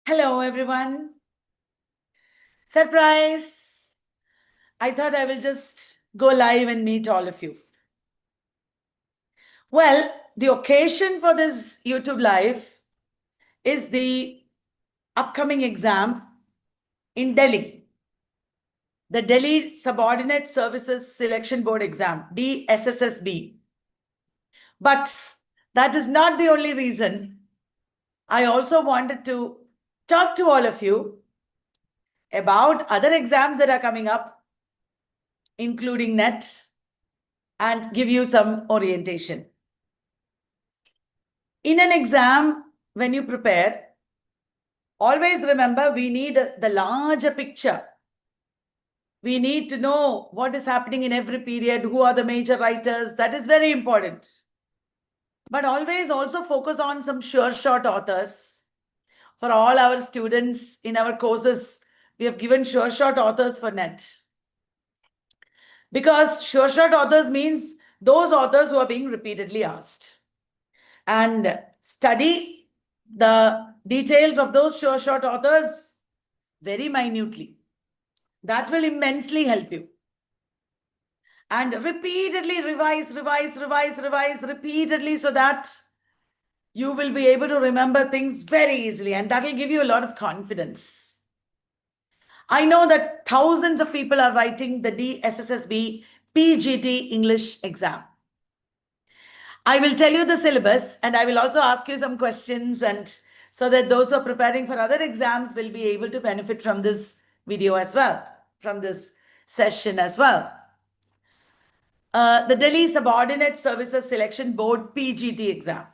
Hello, everyone. Surprise! I thought I will just go live and meet all of you. Well, the occasion for this YouTube live is the upcoming exam in Delhi, the Delhi Subordinate Services Selection Board exam, DSSSB. But that is not the only reason. I also wanted to talk to all of you about other exams that are coming up, including NET, and give you some orientation. In an exam, when you prepare, always remember we need the larger picture. We need to know what is happening in every period, who are the major writers. That is very important. But always also focus on some sure shot authors. For all our students in our courses, we have given sure shot authors for NET. Because sure shot authors means those authors who are being repeatedly asked. And study the details of those sure shot authors very minutely. That will immensely help you. And repeatedly revise repeatedly so that you will be able to remember things very easily, and that will give you a lot of confidence. I know that thousands of people are writing the DSSSB PGT English exam. I will tell you the syllabus and I will also ask you some questions, and so that those who are preparing for other exams will be able to benefit from this video as well, from this session as well. The Delhi Subordinate Services Selection Board PGT exam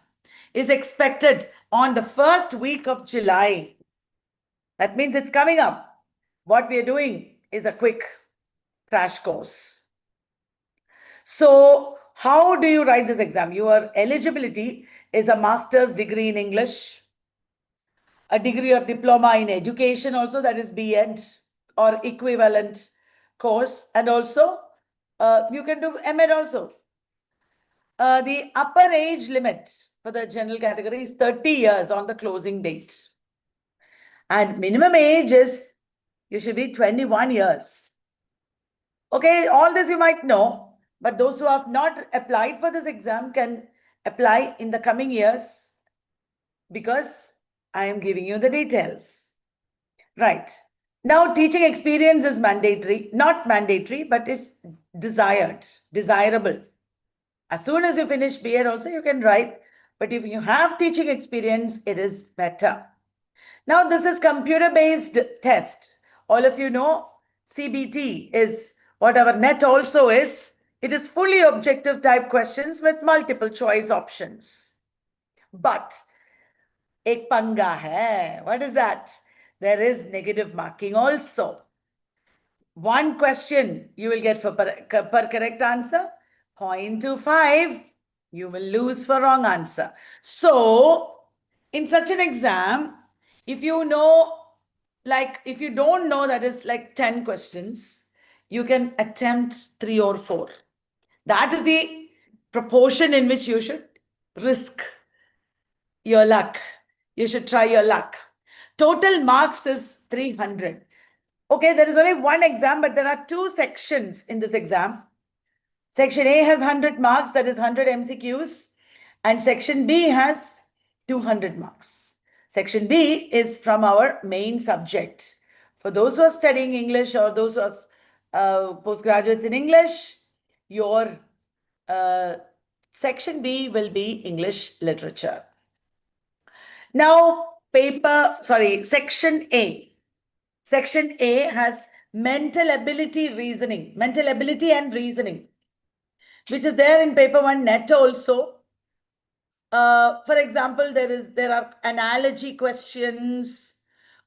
is expected on the first week of July. That means it's coming up. What we are doing is a quick crash course. So, how do you write this exam? Your eligibility is a master's degree in English, a degree or diploma in education also, that is B.Ed or equivalent course, and also you can do M.Ed also. The upper age limit for the general category is 30 years on the closing date. And minimum age is, you should be 21 years. Okay, all this you might know, but those who have not applied for this exam can apply in the coming years, because I am giving you the details. Right. Now, teaching experience is mandatory, not mandatory, but it's desired, desirable. As soon as you finish B.Ed also, you can write, but if you have teaching experience, it is better. Now, this is computer-based test. All of you know CBT is what our NET also is. It is fully objective type questions with multiple choice options. But ek panga hai. What is that? There is negative marking also. One question you will get for per correct answer, 0.25 you will lose for wrong answer. So, in such an exam, if you know, like if you don't know that is like 10 questions, you can attempt 3 or 4. That is the proportion in which you should risk your luck. You should try your luck. Total marks is 300. Okay, there is only one exam, but there are 2 sections in this exam. Section A has 100 marks, that is 100 MCQs, and Section B has 200 marks. Section B is from our main subject. For those who are studying English or those who are postgraduates in English, your Section B will be English literature. Now, Section A. Section A has mental ability and reasoning, which is there in paper 1 NET also. For example, there are analogy questions,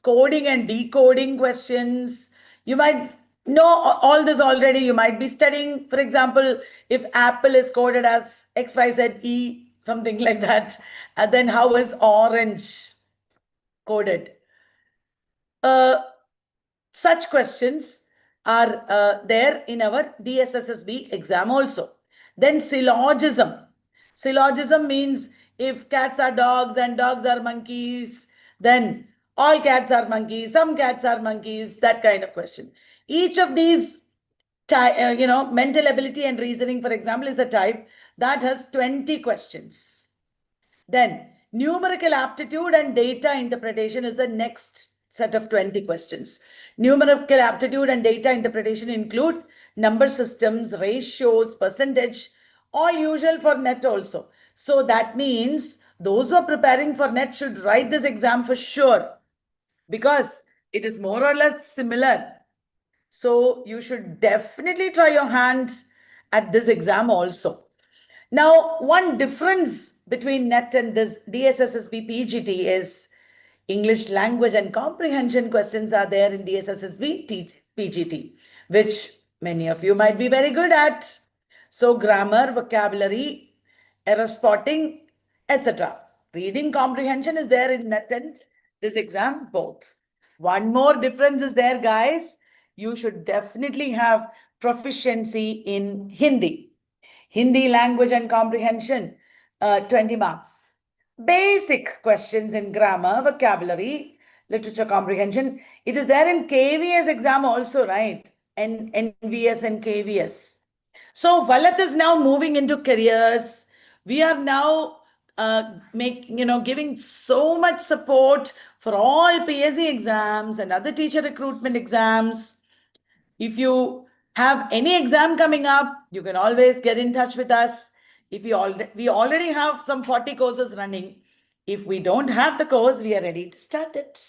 coding and decoding questions. You might know all this already. You might be studying, for example, if apple is coded as XYZE, something like that. And then how is orange coded? Such questions are there in our DSSSB exam also. Then syllogism. Syllogism means if cats are dogs and dogs are monkeys, then All cats are monkeys, some cats are monkeys, that kind of question. Each of these, mental ability and reasoning, for example, is a type that has 20 questions. Then numerical aptitude and data interpretation is the next set of 20 questions. Numerical aptitude and data interpretation include number systems, ratios, percentage, all usual for NET also. So that means those who are preparing for NET should write this exam for sure, because it is more or less similar. So you should definitely try your hand at this exam also. Now, one difference between NET and this DSSSB PGT is English language and comprehension questions are there in DSSSB PGT, which many of you might be very good at. So grammar, vocabulary, error spotting, etc. Reading comprehension is there in NET and this exam both. One more difference is there, guys. You should definitely have proficiency in Hindi. Hindi language and comprehension, 20 marks. Basic questions in grammar, vocabulary, literature comprehension. It is there in KVS exam also, right? And NVS and KVS. So Vallath is now moving into careers. We are now giving so much support for all PSC exams and other teacher recruitment exams. If you have any exam coming up, you can always get in touch with us. If we already have some 40 courses running. If we don't have the course, we are ready to start it.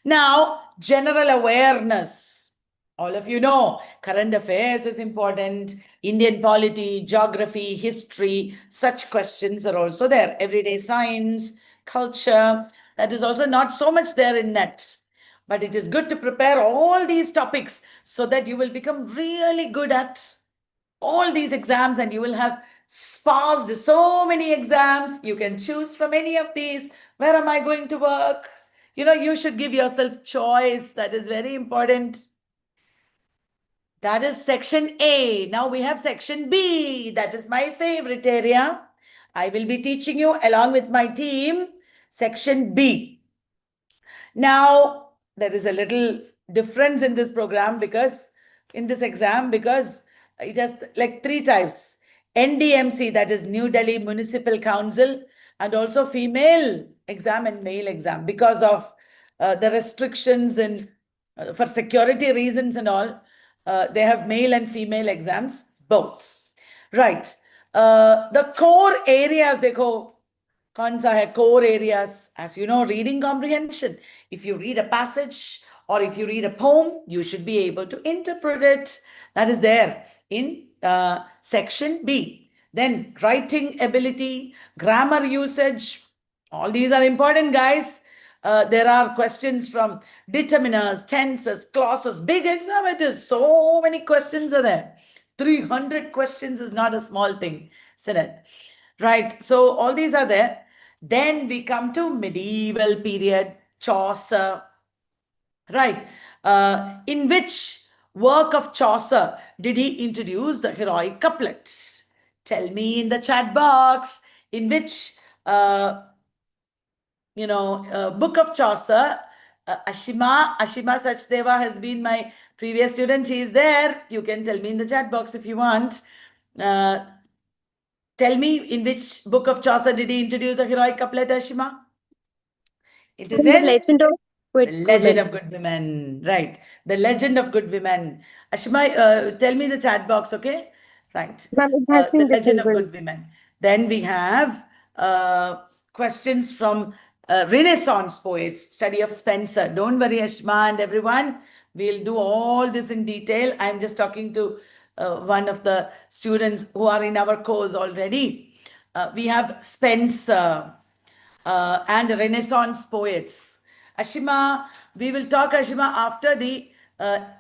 Now, general awareness. All of you know, current affairs is important. Indian polity, geography, history, such questions are also there. Everyday science, culture, that is also not so much there in NET. But it is good to prepare all these topics so that you will become really good at all these exams, and you will have sparsed so many exams. You can choose from any of these. Where am I going to work? You should give yourself choice. That is very important. That is section A. Now we have section B. That is my favorite area. I will be teaching you along with my team section B. Now, there is a little difference in this program because in this exam, because it has like 3 types. NDMC, that is New Delhi Municipal Council, and also female exam and male exam because of the restrictions and for security reasons and all. They have male and female exams, both. Right. The core areas, dekho, kaun sa hai core areas? As you know, reading comprehension. If you read a passage or if you read a poem, you should be able to interpret it. That is there in section B. Then writing ability, grammar usage. All these are important, guys. There are questions from determiners, tenses, clauses. Big exam it is. So many questions are there. 300 questions is not a small thing, isn't it? Right. So all these are there. Then we come to medieval period, Chaucer. Right. In which work of Chaucer did he introduce the heroic couplet? Tell me in the chat box. In which book of Chaucer, Ashima Sachdeva has been my previous student. She is there. You can tell me in the chat box if you want. Tell me in which book of Chaucer did he introduce the heroic couplet, Ashima? It is in The Legend of Good Women. Right. The Legend of Good Women. Ashima, tell me the chat box, okay? Right. The Legend of Good Women. Then we have questions from Renaissance poets, study of Spencer. Don't worry, Ashma and everyone. We'll do all this in detail. I'm just talking to one of the students who are in our course already. We have Spencer and Renaissance poets. Ashima, we will talk, Ashima, after the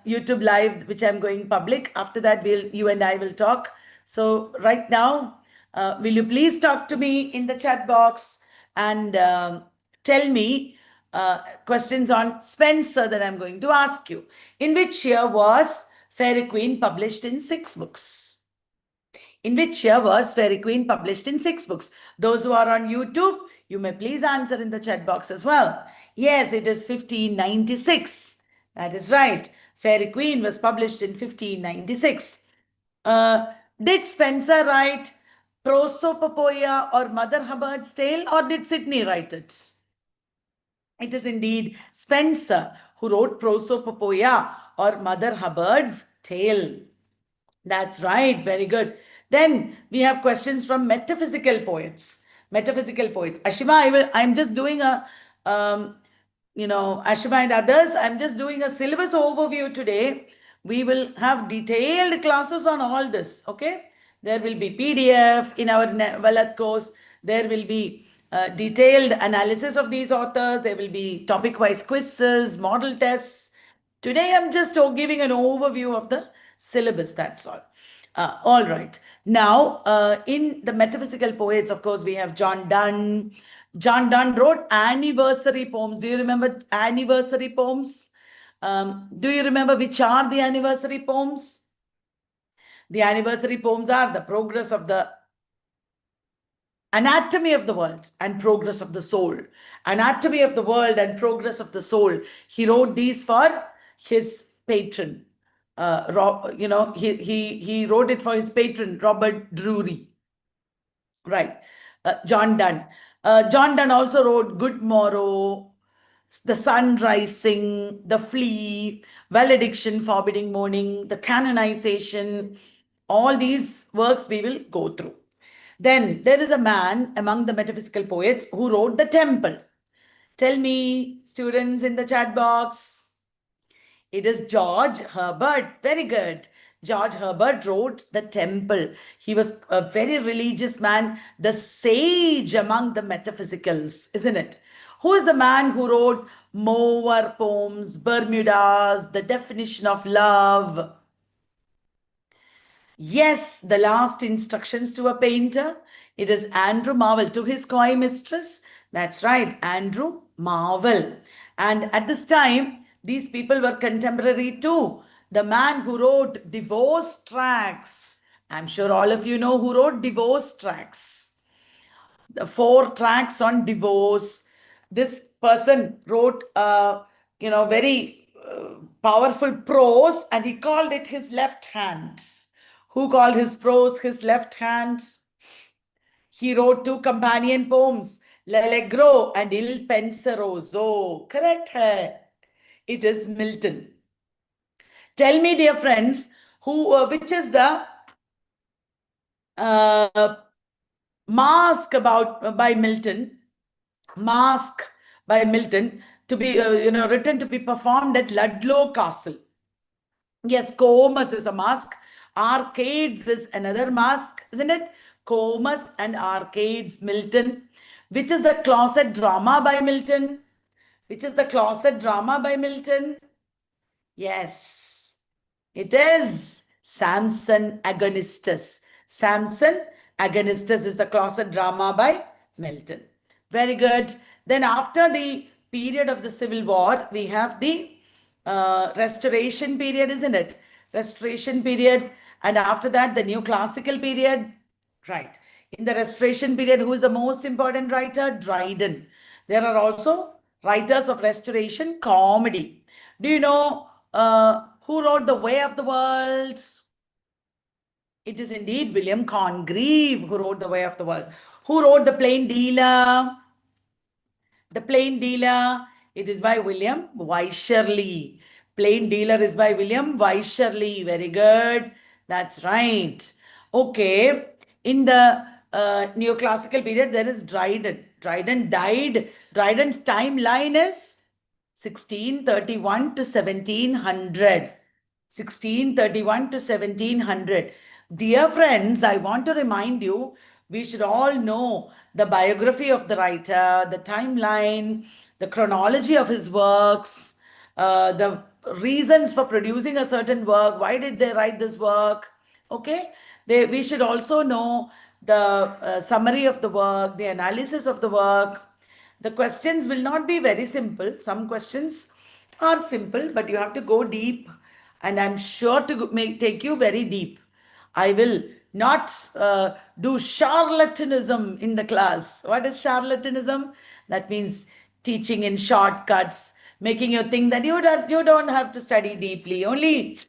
YouTube live, which I'm going public. After that, you and I will talk. So right now, will you please talk to me in the chat box and tell me questions on Spencer that I'm going to ask you. In which year was Fairy Queen published in 6 books? In which year was Fairy Queen published in 6 books? Those who are on YouTube, you may please answer in the chat box as well. Yes, it is 1596. That is right. Fairy Queen was published in 1596. Did Spencer write Prosopopoeia or Mother Hubbard's Tale, or did Sidney write it? It is indeed Spencer who wrote Prosopopoeia or Mother Hubbard's Tale. That's right. Very good. Then we have questions from metaphysical poets. Metaphysical poets. Ashima, I'm just doing a, Ashima and others, I'm just doing a syllabus overview today. We will have detailed classes on all this. Okay. There will be PDF in our Vallath course. There will be detailed analysis of these authors. There will be topic-wise quizzes, model tests. Today, I'm just giving an overview of the syllabus, that's all. All right. Now, in the metaphysical poets, of course, we have John Donne. John Donne wrote anniversary poems. Do you remember anniversary poems? Do you remember which are the anniversary poems? The anniversary poems are the progress of the anatomy of the world and progress of the soul. Anatomy of the world and progress of the soul. He wrote these for his patron. He wrote it for his patron, Robert Drury. Right. John Donne. John Donne also wrote Good Morrow, The Sun Rising, The Flea, Valediction, Forbidding Mourning, The Canonization. All these works we will go through. Then there is a man among the metaphysical poets who wrote The Temple. Tell me, students in the chat box. It is George Herbert. Very good. George Herbert wrote The Temple. He was a very religious man, the sage among the metaphysicals, isn't it? Who is the man who wrote Mower poems, Bermudas, The Definition of Love? Yes, The Last Instructions to a Painter. It is Andrew Marvell, To His Coy Mistress. That's right, Andrew Marvell. And at this time, these people were contemporary too. The man who wrote divorce tracts. I'm sure all of you know who wrote divorce tracts. The 4 tracts on divorce. This person wrote, very powerful prose, and he called it his left hand. Who called his prose his left hand? He wrote 2 companion poems, L'Allegro and Il Penseroso. Correct hai? It is Milton. Tell me, dear friends, which is the Masque by Milton? Masque by Milton to be written to be performed at Ludlow Castle. Yes, Comus is a masque. Arcades is another masque, isn't it? Comus and Arcades, Milton. Which is the closet drama by Milton? Which is the closet drama by Milton? Yes, it is Samson Agonistus. Samson Agonistus is the closet drama by Milton. Very good. Then after the period of the Civil War, we have the Restoration period, isn't it? Restoration period. And after that, the Neoclassical period. Right. In the Restoration period, who is the most important writer? Dryden. There are also writers of Restoration comedy. Do you know who wrote The Way of the World? It is indeed William Congreve who wrote The Way of the World. Who wrote The Plain Dealer? The Plain Dealer, it is by William Wycherley. Plain Dealer is by William Wycherley. Very good. That's right. Okay. In the Neoclassical period, there is Dryden. Dryden died. Dryden's timeline is 1631 to 1700. 1631 to 1700. Dear friends, I want to remind you, we should all know the biography of the writer, the timeline, the chronology of his works, the reasons for producing a certain work. Why did they write this work? Okay. We should also know the summary of the work, the analysis of the work. The questions will not be very simple. Some questions are simple, but you have to go deep. And I'm sure to take you very deep. I will not do charlatanism in the class. What is charlatanism? That means teaching in shortcuts, making you think that you don't have to study deeply. Only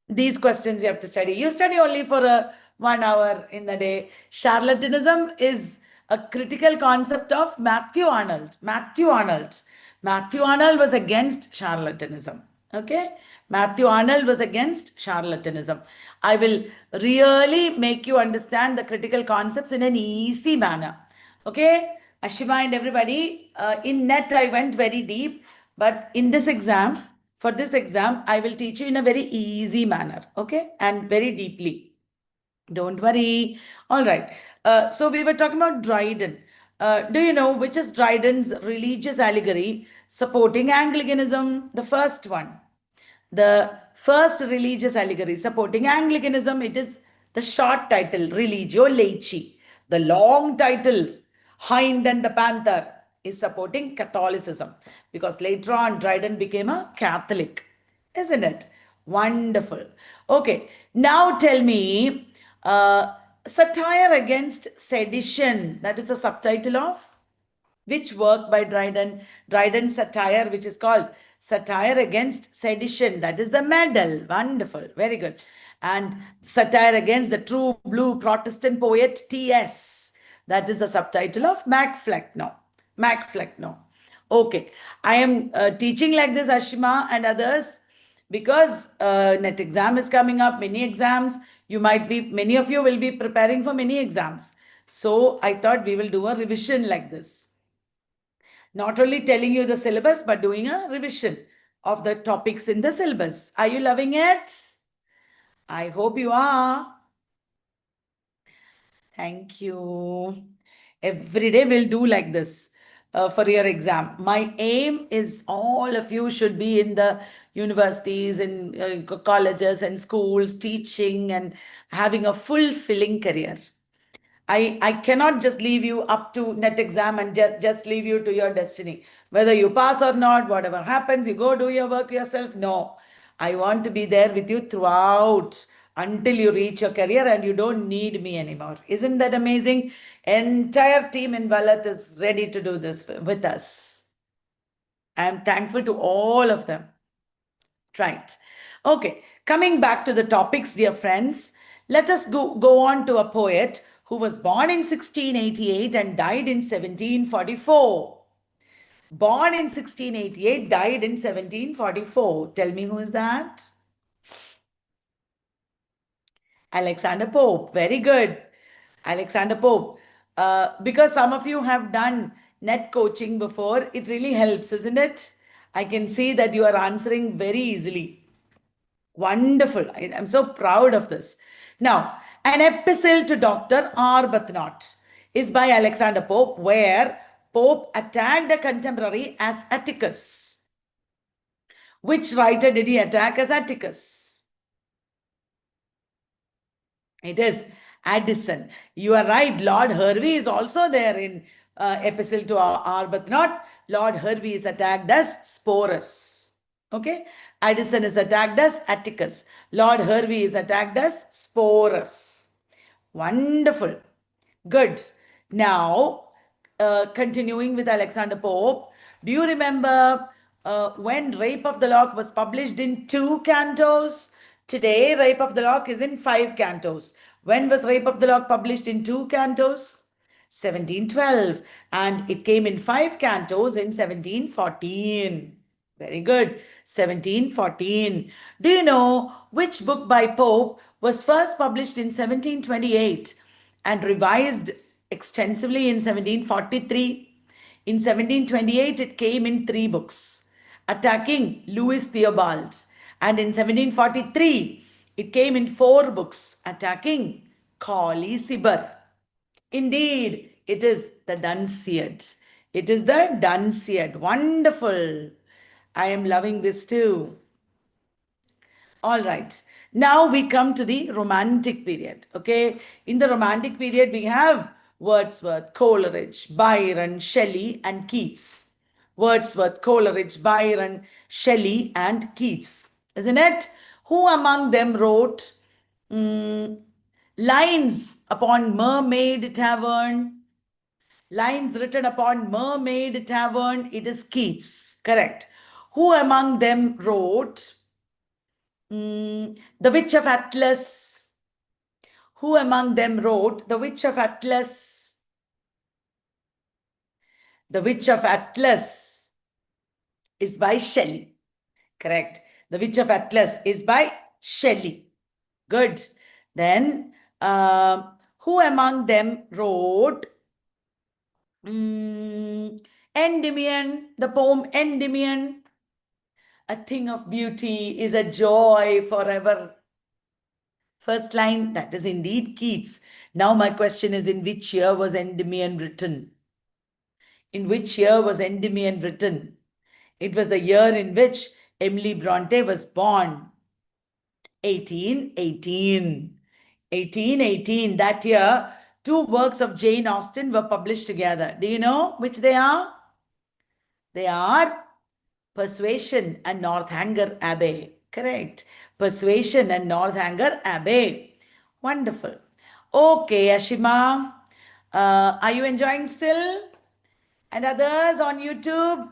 these questions you have to study. You study only for 1 hour in the day. Charlatanism is a critical concept of Matthew Arnold. Matthew Arnold was against charlatanism. Okay? Matthew Arnold was against charlatanism. I will really make you understand the critical concepts in an easy manner. Okay? Ashima and everybody, in net I went very deep, but in this exam, for this exam, I will teach you in a very easy manner, okay? And very deeply. Don't worry. All right. So we were talking about Dryden. Do you know which is Dryden's religious allegory supporting Anglicanism? The first one. The first religious allegory supporting Anglicanism. It is the short title, Religio Laici. The long title, Hind and the Panther, is supporting Catholicism, because later on Dryden became a Catholic, isn't it? Wonderful. Okay, now tell me, Satire against Sedition, that is the subtitle of which work by Dryden? Dryden's satire, which is called Satire Against Sedition. That is the medal. Wonderful. Very good. And Satire Against the True Blue Protestant Poet T.S. That is the subtitle of Macflecknoe. Okay. I am teaching like this, Ashima and others, because net exam is coming up, many exams. Many of you will be preparing for many exams. So I thought we will do a revision like this. Not only telling you the syllabus, but doing a revision of the topics in the syllabus. Are you loving it? I hope you are. Thank you. Every day we'll do like this for your exam. My aim is all of you should be in the universities and colleges and schools, teaching and having a fulfilling career. I cannot just leave you up to net exam and just leave you to your destiny. Whether you pass or not, whatever happens, you go do your work yourself. No, I want to be there with you throughout until you reach your career and you don't need me anymore. Isn't that amazing? Entire team in Vallath is ready to do this with us. I am thankful to all of them. Right. Okay, coming back to the topics, dear friends, let us go on to a poet who was born in 1688 and died in 1744. Born in 1688, died in 1744. Tell me who is that? Alexander Pope. Very good. Alexander Pope. Because some of you have done net coaching before, it really helps, isn't it? I can see that you are answering very easily. Wonderful. I'm so proud of this. Now, an epistle to Dr. Arbuthnot is by Alexander Pope, where Pope attacked a contemporary as Atticus. Which writer did he attack as Atticus? It is Addison. You are right. Lord Hervey is also there in epistle to Arbuthnot. Lord Hervey is attacked as Sporus. Okay. Addison is attacked as Atticus. Lord Hervey is attacked as Sporus. Wonderful. Good. Now, continuing with Alexander Pope, do you remember when Rape of the Lock was published in 2 cantos? Today, Rape of the Lock is in 5 cantos. When was Rape of the Lock published in 2 cantos? 1712. And it came in 5 cantos in 1714. Very good. 1714. Do you know which book by Pope was first published in 1728 and revised extensively in 1743? In 1728, it came in 3 books, attacking Louis Theobald. And in 1743, it came in 4 books, attacking Colley Cibber. Indeed, it is the Dunciad. It is the Dunciad. Wonderful. I am loving this too. All right. Now we come to the Romantic period. Okay. In the Romantic period, we have Wordsworth, Coleridge, Byron, Shelley, and Keats. Wordsworth, Coleridge, Byron, Shelley, and Keats. Isn't it? Who among them wrote Lines upon Mermaid Tavern? Lines written upon Mermaid Tavern, it is Keats. Correct. Who among them wrote The Witch of Atlas? Who among them wrote The Witch of Atlas? The Witch of Atlas is by Shelley. Correct. The Witch of Atlas is by Shelley. Good. Then, who among them wrote Endymion, the poem Endymion? A thing of beauty is a joy forever. First line, that is indeed Keats. Now my question is, in which year was Endymion written? In which year was Endymion written? It was the year in which Emily Bronte was born. 1818. 1818. That year, two works of Jane Austen were published together. Do you know which they are? They are Persuasion and Northanger Abbey. Correct. Persuasion and Northanger Abbey. Wonderful. Okay, Ashima. Are you enjoying still? And others on YouTube,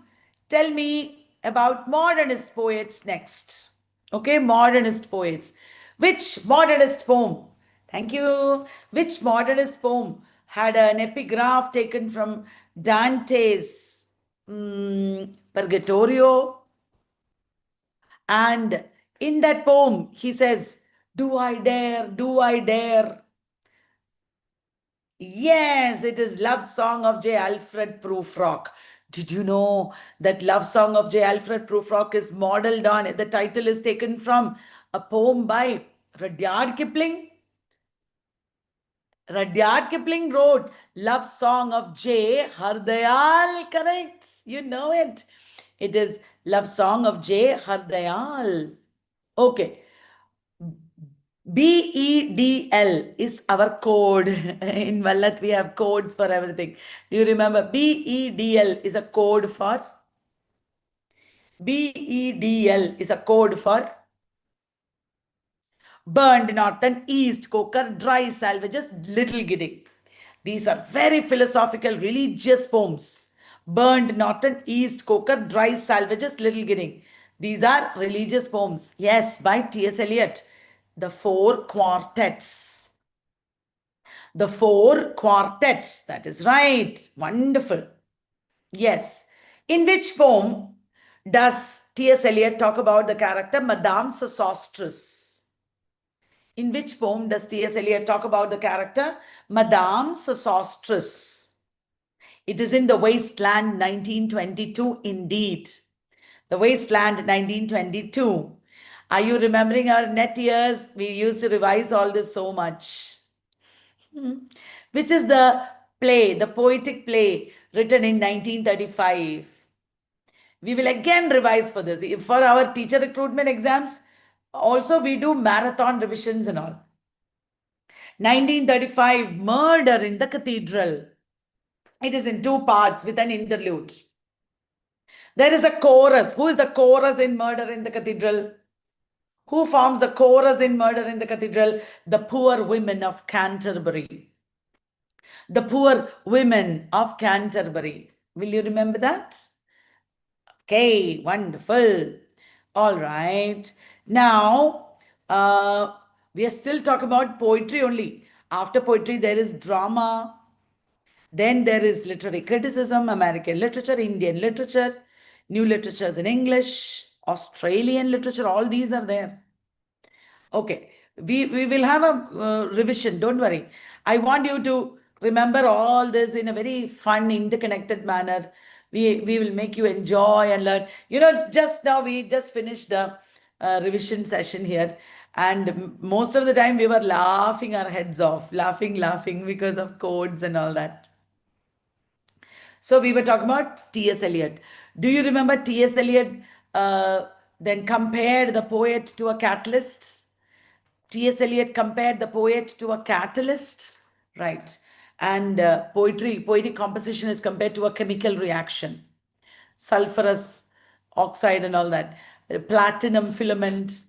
tell me about modernist poets next. Okay, modernist poets. Which modernist poem? Thank you. Which modernist poem had an epigraph taken from Dante's Purgatorio? And in that poem, he says, do I dare, do I dare? Yes, it is Love Song of J. Alfred Prufrock. Did you know that Love Song of J. Alfred Prufrock is modeled on, the title is taken from a poem by Rudyard Kipling? Rudyard Kipling wrote Love Song of J. Hardayal, correct? You know it. It is Love Song of J. Hardayal. Okay. BEDL is our code. In Vallath, we have codes for everything. Do you remember? BEDL is a code for? BEDL is a code for? Burned Norton, East Coker, Dry Salvages, Little Gidding. These are very philosophical, religious poems. Burned Norton, East Coker, Dry Salvages, Little Gidding. These are religious poems. Yes, by T.S. Eliot. The four quartets. The four quartets. That is right. Wonderful. Yes. In which poem does T.S. Eliot talk about the character Madame Sosostris? In which poem does T.S. Eliot talk about the character Madame Sosostris? It is in The Wasteland, 1922, indeed. The Wasteland, 1922. Are you remembering our net years? We used to revise all this so much. Which is the play, the poetic play written in 1935. We will again revise for this. For our teacher recruitment exams, also we do marathon revisions and all. 1935, Murder in the Cathedral. It is in two parts with an interlude. There is a chorus. Who is the chorus in Murder in the Cathedral? Who forms the chorus in Murder in the Cathedral? The poor women of Canterbury. The poor women of Canterbury. Will you remember that? Okay, wonderful. All right. Now, we are still talking about poetry only. After poetry, there is drama. Then there is literary criticism, American literature, Indian literature, new literatures in English, Australian literature, all these are there. Okay, we will have a revision, don't worry. I want you to remember all this in a very fun, interconnected manner. We will make you enjoy and learn. You know, just now we just finished the revision session here. And most of the time we were laughing our heads off, laughing because of codes and all that. So we were talking about T.S. Eliot. Do you remember T.S. Eliot then compared the poet to a catalyst? T.S. Eliot compared the poet to a catalyst, right? And poetic composition is compared to a chemical reaction. Sulfurous oxide and all that. Platinum filament.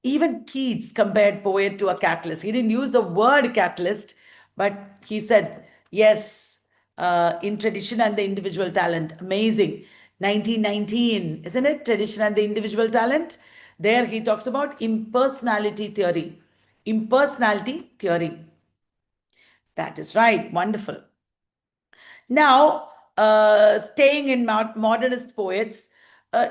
Even Keats compared poet to a catalyst. He didn't use the word catalyst, but he said, yes, in Tradition and the Individual Talent. Amazing. 1919, isn't it? Tradition and the Individual Talent. There he talks about impersonality theory. Impersonality theory. That is right. Wonderful. Now, staying in modernist poets,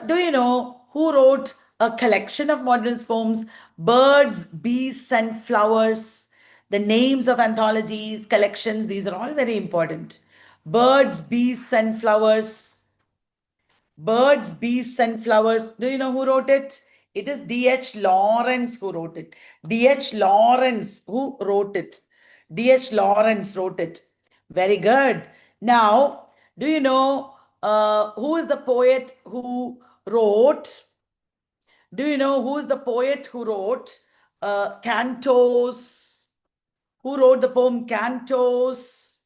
do you know who wrote a collection of modernist poems? Birds, Beasts, and Flowers. The names of anthologies, collections, these are all very important. Birds, Beasts, and Flowers. Birds, Beasts, and Flowers. Do you know who wrote it? It is D.H. Lawrence who wrote it. D.H. Lawrence who wrote it. D.H. Lawrence wrote it. Very good. Now, do you know who is the poet who wrote? Do you know who is the poet who wrote Cantos? Who wrote the poem Cantos?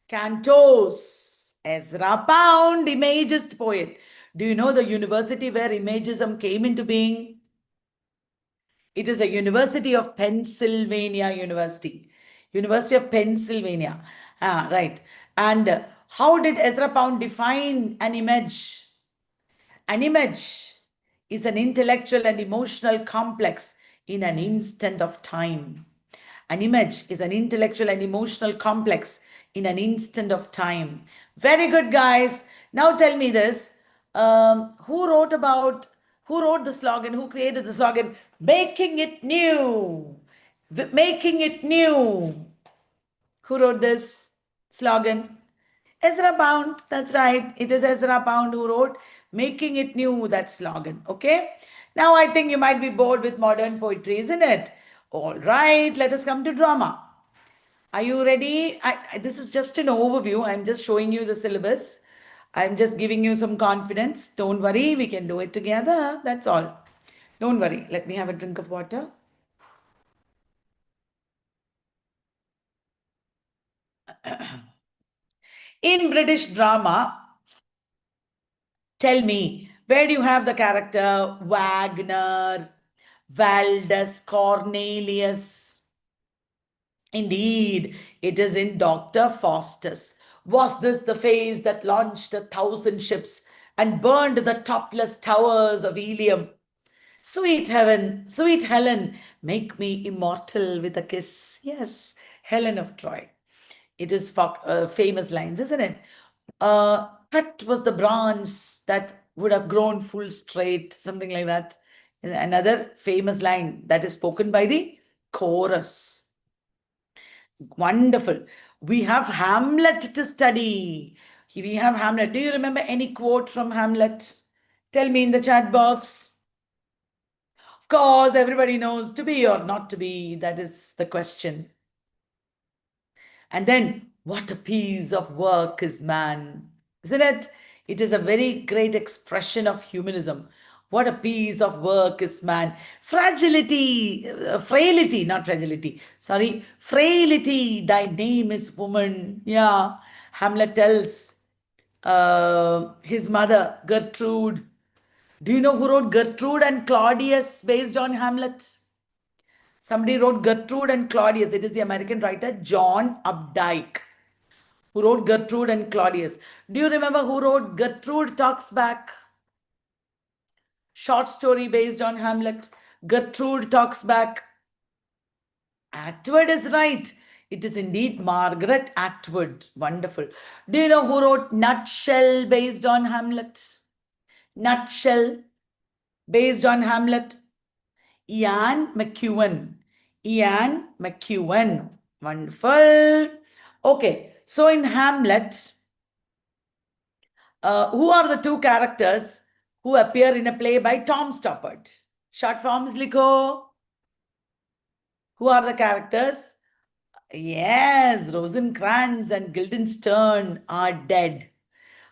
Cantos. Ezra Pound, Imagist poet. Do you know the university where Imagism came into being? It is a University of Pennsylvania University. University of Pennsylvania. Right. And how did Ezra Pound define an image? An image is an intellectual and emotional complex in an instant of time. An image is an intellectual and emotional complex in an instant of time. Very good, guys. Now tell me this. Who wrote the slogan? Who created the slogan? Making it new. Making it new. Who wrote this slogan? Ezra Pound. That's right. It is Ezra Pound who wrote Making It New, that slogan. Okay. Now I think you might be bored with modern poetry, isn't it? All right. Let us come to drama. Are you ready? This is just an overview. I'm just showing you the syllabus. I'm just giving you some confidence. Don't worry. We can do it together. That's all. Don't worry. Let me have a drink of water. In British drama, tell me, where do you have the character Wagner, Valdez, Cornelius? Indeed, it is in Dr. Faustus. Was this the phase that launched 1,000 ships and burned the topless towers of Ilium? Sweet heaven, sweet Helen, make me immortal with a kiss. Yes, Helen of Troy. It is famous lines, isn't it? Cut was the branch that would have grown full straight, something like that. Another famous line that is spoken by the chorus. Wonderful. We have Hamlet to study. We have Hamlet. Do you remember any quote from Hamlet? Tell me in the chat box. Of course, everybody knows to be or not to be. That is the question. And then, what a piece of work is man, isn't it? It is a very great expression of humanism. What a piece of work is man. Frailty, not fragility. Sorry, frailty, thy name is woman. Yeah, Hamlet tells his mother, Gertrude. Do you know who wrote Gertrude and Claudius based on Hamlet? Somebody wrote Gertrude and Claudius. It is the American writer John Updike who wrote Gertrude and Claudius. Do you remember who wrote Gertrude Talks Back? Short story based on Hamlet. Gertrude Talks Back. Atwood is right. It is indeed Margaret Atwood. Wonderful. Do you know who wrote Nutshell based on Hamlet? Nutshell based on Hamlet. Ian McEwan. Ian McEwan. Wonderful. Okay. So in Hamlet, who are the two characters who appear in a play by Tom Stoppard? Short forms, Liko. Who are the characters? Yes, Rosencrantz and Guildenstern are dead.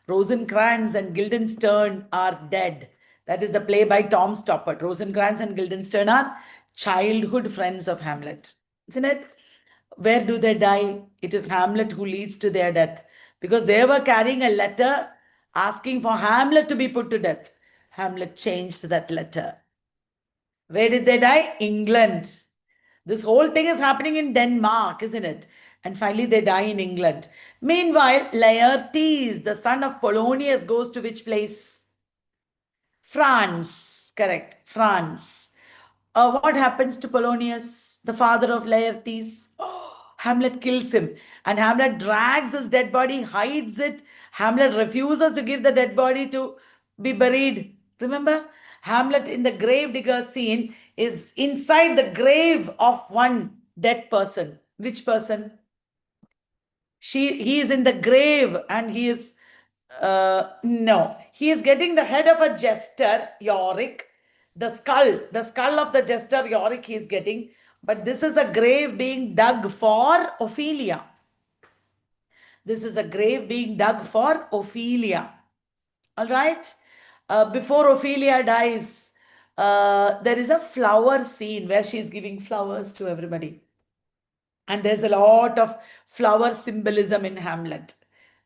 Rosencrantz and Guildenstern are dead. That is the play by Tom Stoppard. Rosencrantz and Guildenstern are childhood friends of Hamlet. Isn't it? Where do they die? It is Hamlet who leads to their death because they were carrying a letter asking for Hamlet to be put to death. Hamlet changed that letter. Where did they die? England. This whole thing is happening in Denmark, isn't it? And finally, they die in England. Meanwhile, Laertes, the son of Polonius, goes to which place? France. Correct. France. What happens to Polonius, the father of Laertes? Hamlet kills him. And Hamlet drags his dead body, hides it. Hamlet refuses to give the dead body to be buried. Remember? Hamlet in the grave digger scene is inside the grave of one dead person. Which person? He is in the grave and he is, no, he is getting the head of a jester, Yorick. The skull of the jester, Yorick, he is getting. But this is a grave being dug for Ophelia. This is a grave being dug for Ophelia. All right. Before Ophelia dies, there is a flower scene where she is giving flowers to everybody. And there's a lot of flower symbolism in Hamlet.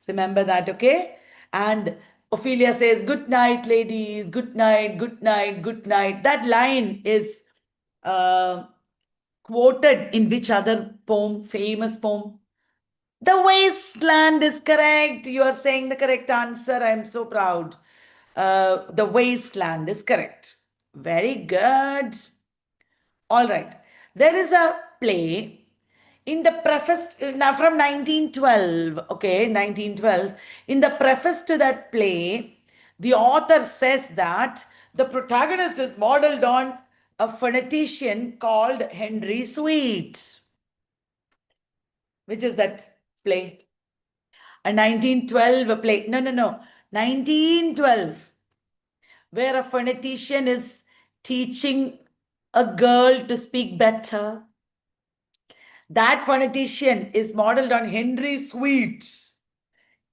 Remember that, okay? And Ophelia says, good night, ladies, good night, good night, good night. That line is quoted in which other poem, famous poem? The Wasteland is correct. You are saying the correct answer. I am so proud. The Wasteland is correct. Very good. All right. There is a play in the preface, now from 1912, okay, 1912, in the preface to that play, the author says that the protagonist is modeled on a phonetician called Henry Sweet. Which is that play? A 1912 play. No. 1912. Where a phonetician is teaching a girl to speak better. That phonetician is modeled on Henry Sweet.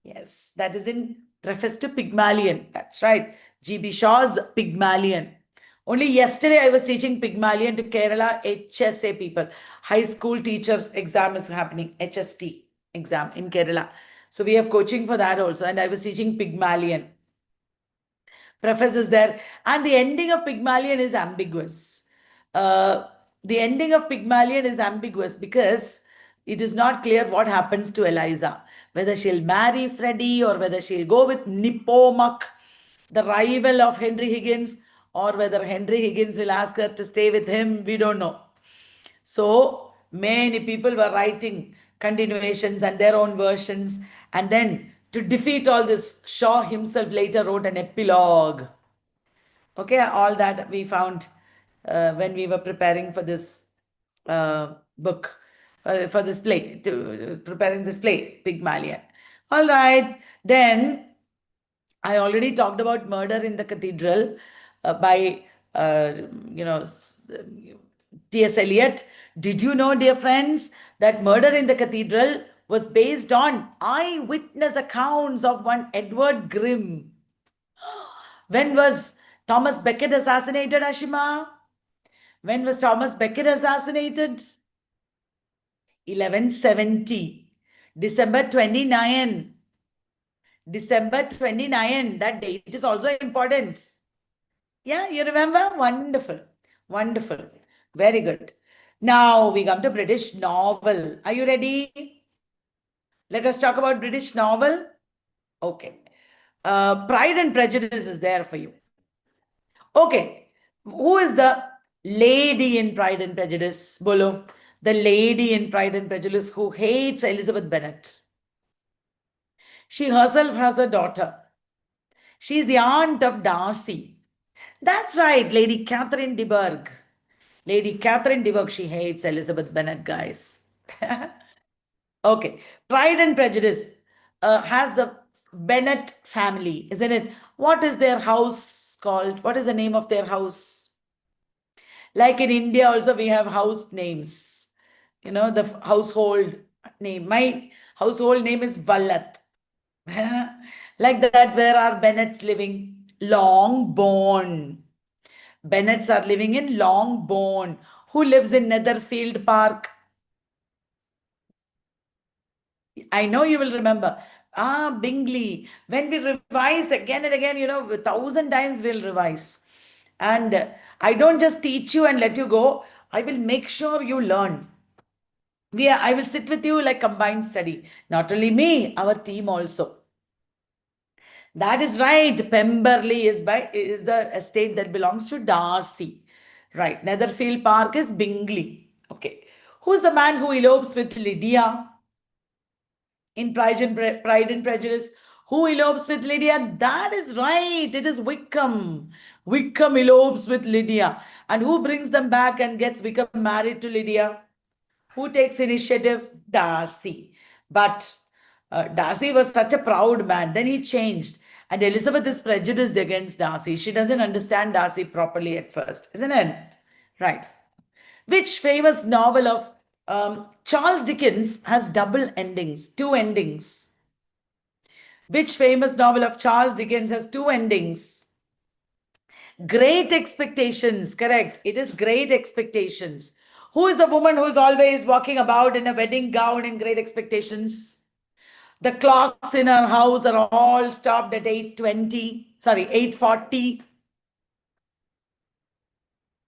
Yes, that is in preface to Pygmalion. That's right. G.B. Shaw's Pygmalion. Only yesterday I was teaching Pygmalion to Kerala HSA people. High school teacher exam is happening, HST exam in Kerala. So we have coaching for that also. And I was teaching Pygmalion. Preface is there. And the ending of Pygmalion is ambiguous. The ending of Pygmalion is ambiguous because it is not clear what happens to Eliza. Whether she'll marry Freddie or whether she'll go with Nepomuk, the rival of Henry Higgins, or whether Henry Higgins will ask her to stay with him. We don't know. So many people were writing continuations and their own versions. And then to defeat all this, Shaw himself later wrote an epilogue. Okay, all that we found when we were preparing for this book, for this play, preparing this play, Pygmalion. All right, then I already talked about Murder in the Cathedral by, T.S. Eliot. Did you know, dear friends, that Murder in the Cathedral was based on eyewitness accounts of one Edward Grimm? When was Thomas Becket assassinated, Ashima? When was Thomas Becket assassinated? 1170. December 29. December 29. That date is also important. Yeah, you remember? Wonderful. Wonderful. Very good. Now we come to British novel. Are you ready? Let us talk about British novel. Okay. Pride and Prejudice is there for you. Okay. Who is the lady in Pride and Prejudice? Bolo. The lady in Pride and Prejudice who hates Elizabeth Bennet. She herself has a daughter. She is the aunt of Darcy. That's right, Lady Catherine de Bourgh. Lady Catherine de Bourgh, she hates Elizabeth Bennet, guys. Okay. Pride and Prejudice has the Bennet family, isn't it? What is their house called? What is the name of their house? Like in India also, we have house names. You know, the household name. My household name is Vallath. Like that, where are Bennets living? Longbourn. Bennets are living in Longbourn. Who lives in Netherfield Park? I know you will remember. Bingley. When we revise again and again, 1,000 times we'll revise. And I don't just teach you and let you go. I will make sure you learn. I will sit with you like combined study. Not only me, our team also. That is right. Pemberley is the estate that belongs to Darcy. Right. Netherfield Park is Bingley. Okay. Who's the man who elopes with Lydia in Pride and Prejudice? Who elopes with Lydia? That is right. It is Wickham. Wickham elopes with Lydia. And who brings them back and gets Wickham married to Lydia? Who takes initiative? Darcy. But Darcy was such a proud man. Then he changed. And Elizabeth is prejudiced against Darcy. She doesn't understand Darcy properly at first, isn't it? Right. Which famous novel of Charles Dickens has double endings, two endings? Which famous novel of Charles Dickens has two endings? Great Expectations, correct. It is Great Expectations. Who is the woman who is always walking about in a wedding gown in Great Expectations? The clocks in her house are all stopped at 8:20. Sorry, 8:40.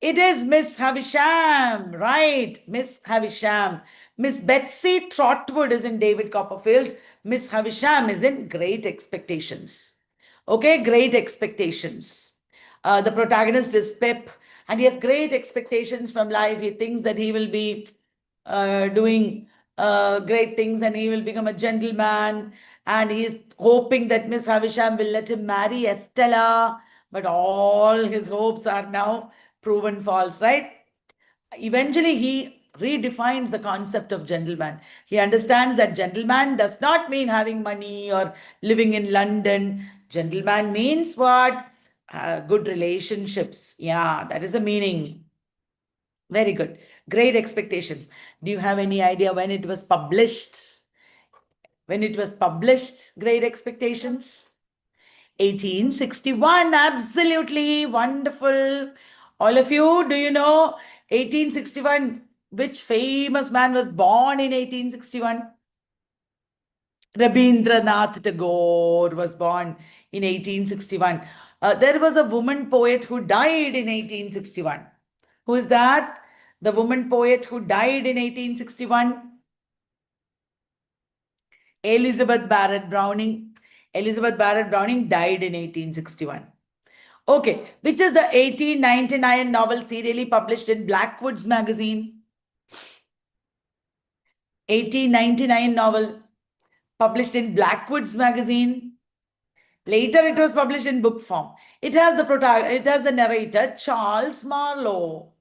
It is Miss Havisham, right? Miss Havisham. Miss Betsy Trotwood is in David Copperfield. Miss Havisham is in Great Expectations. Okay, Great Expectations. The protagonist is Pip, and he has great expectations from life. He thinks that he will be doing great things and he will become a gentleman. And he's hoping that Miss Havisham will let him marry Estella. But all his hopes are now proven false, right? Eventually, he redefines the concept of gentleman. He understands that gentleman does not mean having money or living in London. Gentleman means what? Good relationships. Yeah, that is the meaning. Very good. Great Expectations. Do you have any idea when it was published? When it was published, Great Expectations? 1861. Absolutely wonderful. All of you, do you know 1861? Which famous man was born in 1861? Rabindranath Tagore was born in 1861. There was a woman poet who died in 1861. Who is that? The woman poet who died in 1861? Elizabeth Barrett Browning. Elizabeth Barrett Browning died in 1861. Okay, which is the 1899 novel serially published in Blackwood's magazine? 1899 novel published in Blackwood's magazine. Later, it was published in book form. It has the narrator Charles Marlowe.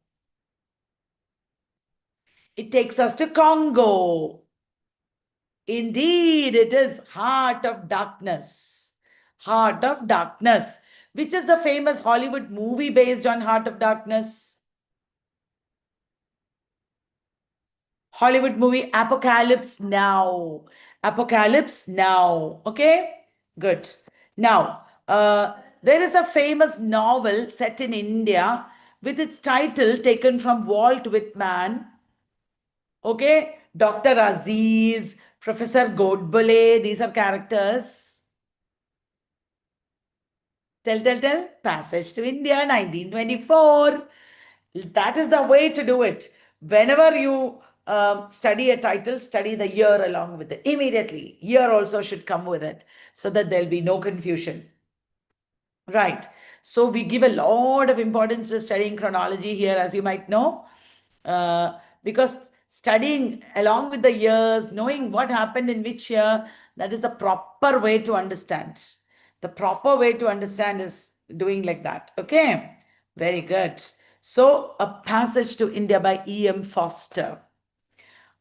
It takes us to Congo. Indeed, it is Heart of Darkness. Heart of Darkness. Which is the famous Hollywood movie based on Heart of Darkness? Hollywood movie Apocalypse Now. Apocalypse Now. Okay? Good. Now, there is a famous novel set in India with its title taken from Walt Whitman. Okay? Dr. Aziz, Professor Godbole, these are characters. Tell. Passage to India, 1924. That is the way to do it. Whenever you study a title, study the year along with it. Immediately, year also should come with it so that there'll be no confusion. Right. So we give a lot of importance to studying chronology here, as you might know, because studying along with the years, knowing what happened in which year, that is the proper way to understand. The proper way to understand is doing like that. Okay. Very good. So, A Passage to India by E.M. Foster.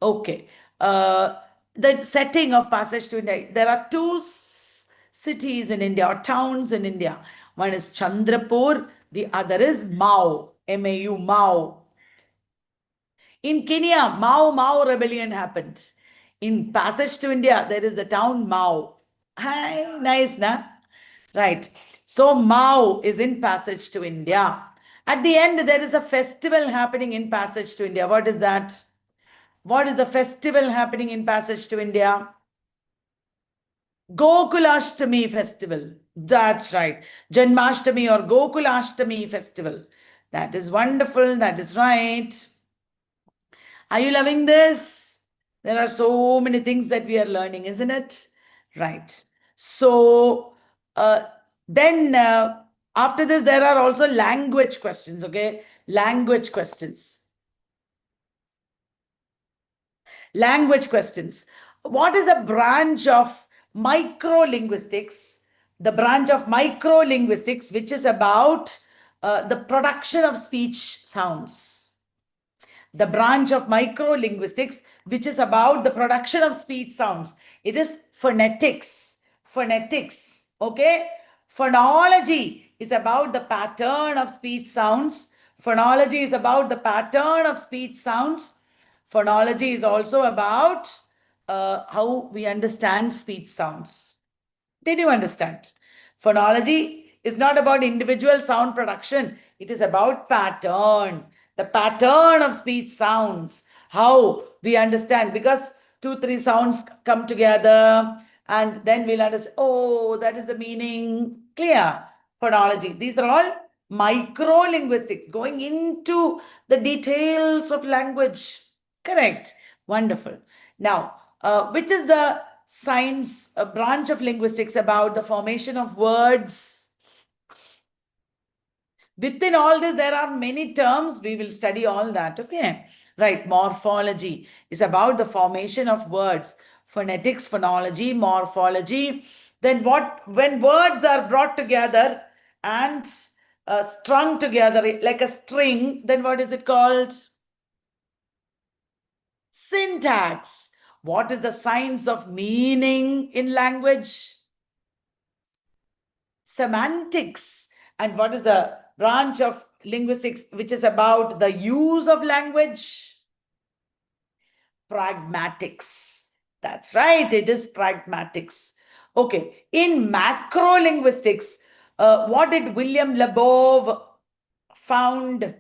Okay. The setting of Passage to India, there are two cities in India or towns in India. One is Chandrapur, the other is Mao, M-A-U, Mao. In Kenya, Mao rebellion happened. In Passage to India, there is the town Mao. Hi, nice, na? Right. So Mao is in Passage to India. At the end, there is a festival happening in Passage to India. What is that? What is the festival happening in Passage to India? Gokulashtami festival. That's right. Janmashtami or Gokulashtami festival. That is wonderful. That is right. Are you loving this? There are so many things that we are learning, isn't it? Right. So then after this, there are also language questions, okay? Language questions. Language questions. What is the branch of microlinguistics? The branch of microlinguistics, which is about the production of speech sounds. The branch of microlinguistics, which is about the production of speech sounds. It is phonetics. Phonetics, okay? Phonology is about the pattern of speech sounds. Phonology is about the pattern of speech sounds. Phonology is also about how we understand speech sounds. Did you understand? Phonology is not about individual sound production. It is about pattern, the pattern of speech sounds, how we understand, because 2, 3 sounds come together and then we'll understand, oh, that is the meaning. Clear? Phonology. These are all micro-linguistics, going into the details of language. Correct. Wonderful. Now, which is the science, a branch of linguistics about the formation of words? Within all this, there are many terms. We will study all that. Okay. Right. Morphology is about the formation of words. Phonetics, phonology, morphology. Then what, when words are brought together and strung together like a string, then what is it called? Syntax. What is the science of meaning in language? Semantics. And what is the branch of linguistics which is about the use of language? Pragmatics. That's right, it is pragmatics. Okay, in macro linguistics, what did William Labov found?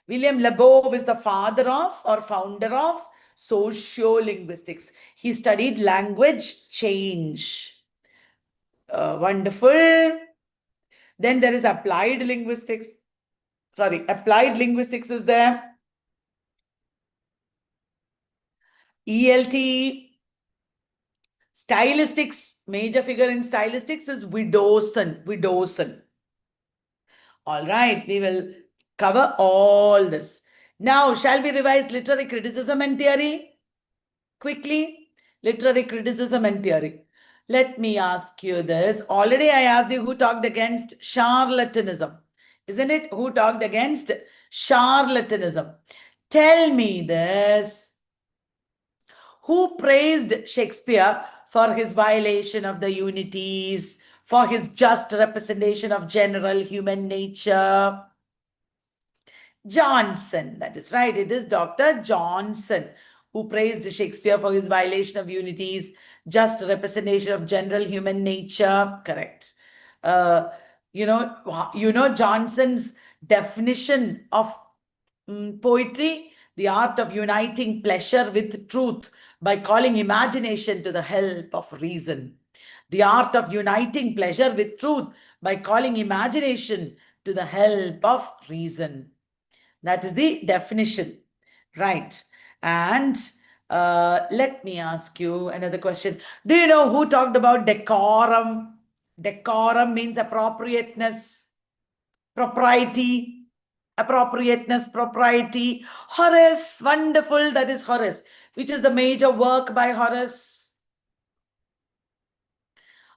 William Labov is the father of or founder of sociolinguistics. He studied language change. Wonderful. Then there is applied linguistics. Sorry, applied linguistics is there. ELT. Stylistics, major figure in stylistics is Widdowson. Widdowson. All right, we will cover all this. Now, shall we revise literary criticism and theory? Quickly, literary criticism and theory. Let me ask you this. Already I asked you who talked against charlatanism. Isn't it? Who talked against charlatanism? Tell me this. Who praised Shakespeare for his violation of the unities, for his just representation of general human nature? Johnson. That is right. It is Dr. Johnson who praised Shakespeare for his violation of unities, just representation of general human nature. Correct. You know Johnson's definition of poetry, the art of uniting pleasure with truth by calling imagination to the help of reason. The art of uniting pleasure with truth by calling imagination to the help of reason. That is the definition, right? And let me ask you another question. Do you know who talked about decorum? Decorum means appropriateness, propriety, appropriateness, propriety. Horace, wonderful, that is Horace. Which is the major work by Horace?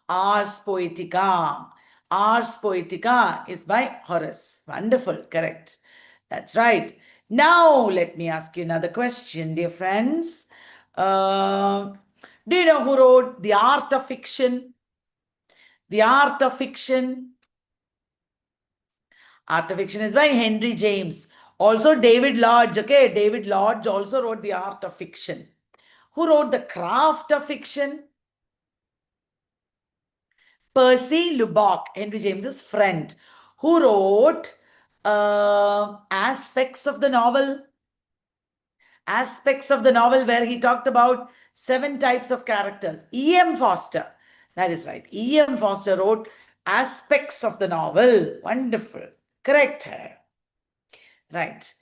Ars Poetica. Ars Poetica is by Horace. Wonderful, correct. That's right. Now, let me ask you another question, dear friends. Do you know who wrote The Art of Fiction? The Art of Fiction. Art of Fiction is by Henry James. Also David Lodge, okay? David Lodge also wrote The Art of Fiction. Who wrote The Craft of Fiction? Percy Lubbock, Henry James's friend. Who wrote Aspects of the Novel? Aspects of the Novel, where he talked about 7 types of characters. E.M. Foster. That is right. E.M. Foster wrote Aspects of the Novel. Wonderful. Correct. Right.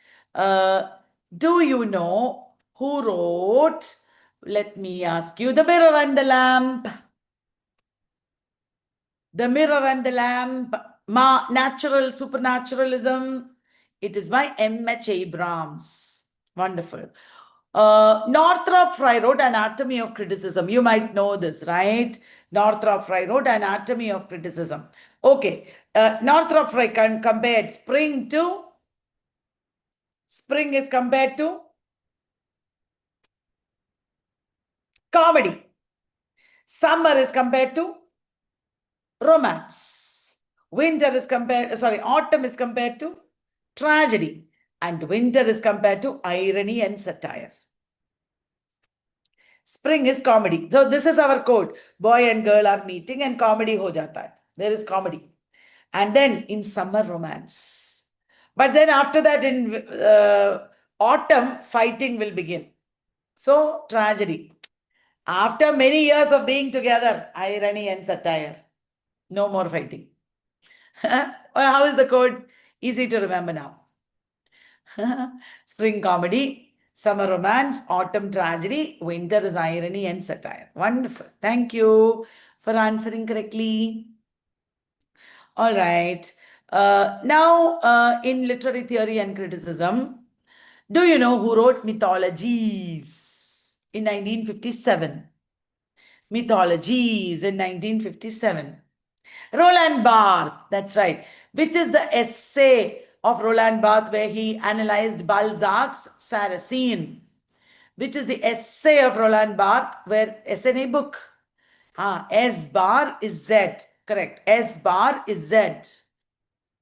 Do you know Who wrote, let me ask you, The Mirror and the Lamp? The Mirror and the Lamp, Natural Supernaturalism. It is by M.H. Abrams. Wonderful. Northrop Frye wrote Anatomy of Criticism. You might know this, right? Northrop Frye wrote Anatomy of Criticism. Okay. Northrop Frye compared spring to? Spring is compared to? Comedy. Summer is compared to? Romance. Winter is compared, autumn is compared to? Tragedy. And winter is compared to irony and satire. Spring is comedy. So this is our code. Boy and girl are meeting and comedy ho jata hai. There is comedy. And then in summer, romance. But then after that in autumn, fighting will begin. So tragedy. After many years of being together, irony and satire. No more fighting. How is the code? Easy to remember now. Spring comedy, summer romance, autumn tragedy, winter is irony and satire. Wonderful. Thank you for answering correctly. All right. Now, in literary theory and criticism, do you know who wrote Mythologies in 1957? Mythologies in 1957. Roland Barthes, that's right. Which is the essay of Roland Barthes where he analyzed Balzac's Saracen? Which is the essay of Roland Barthes where essay nahi book? S bar is Z. Correct. S bar is Z.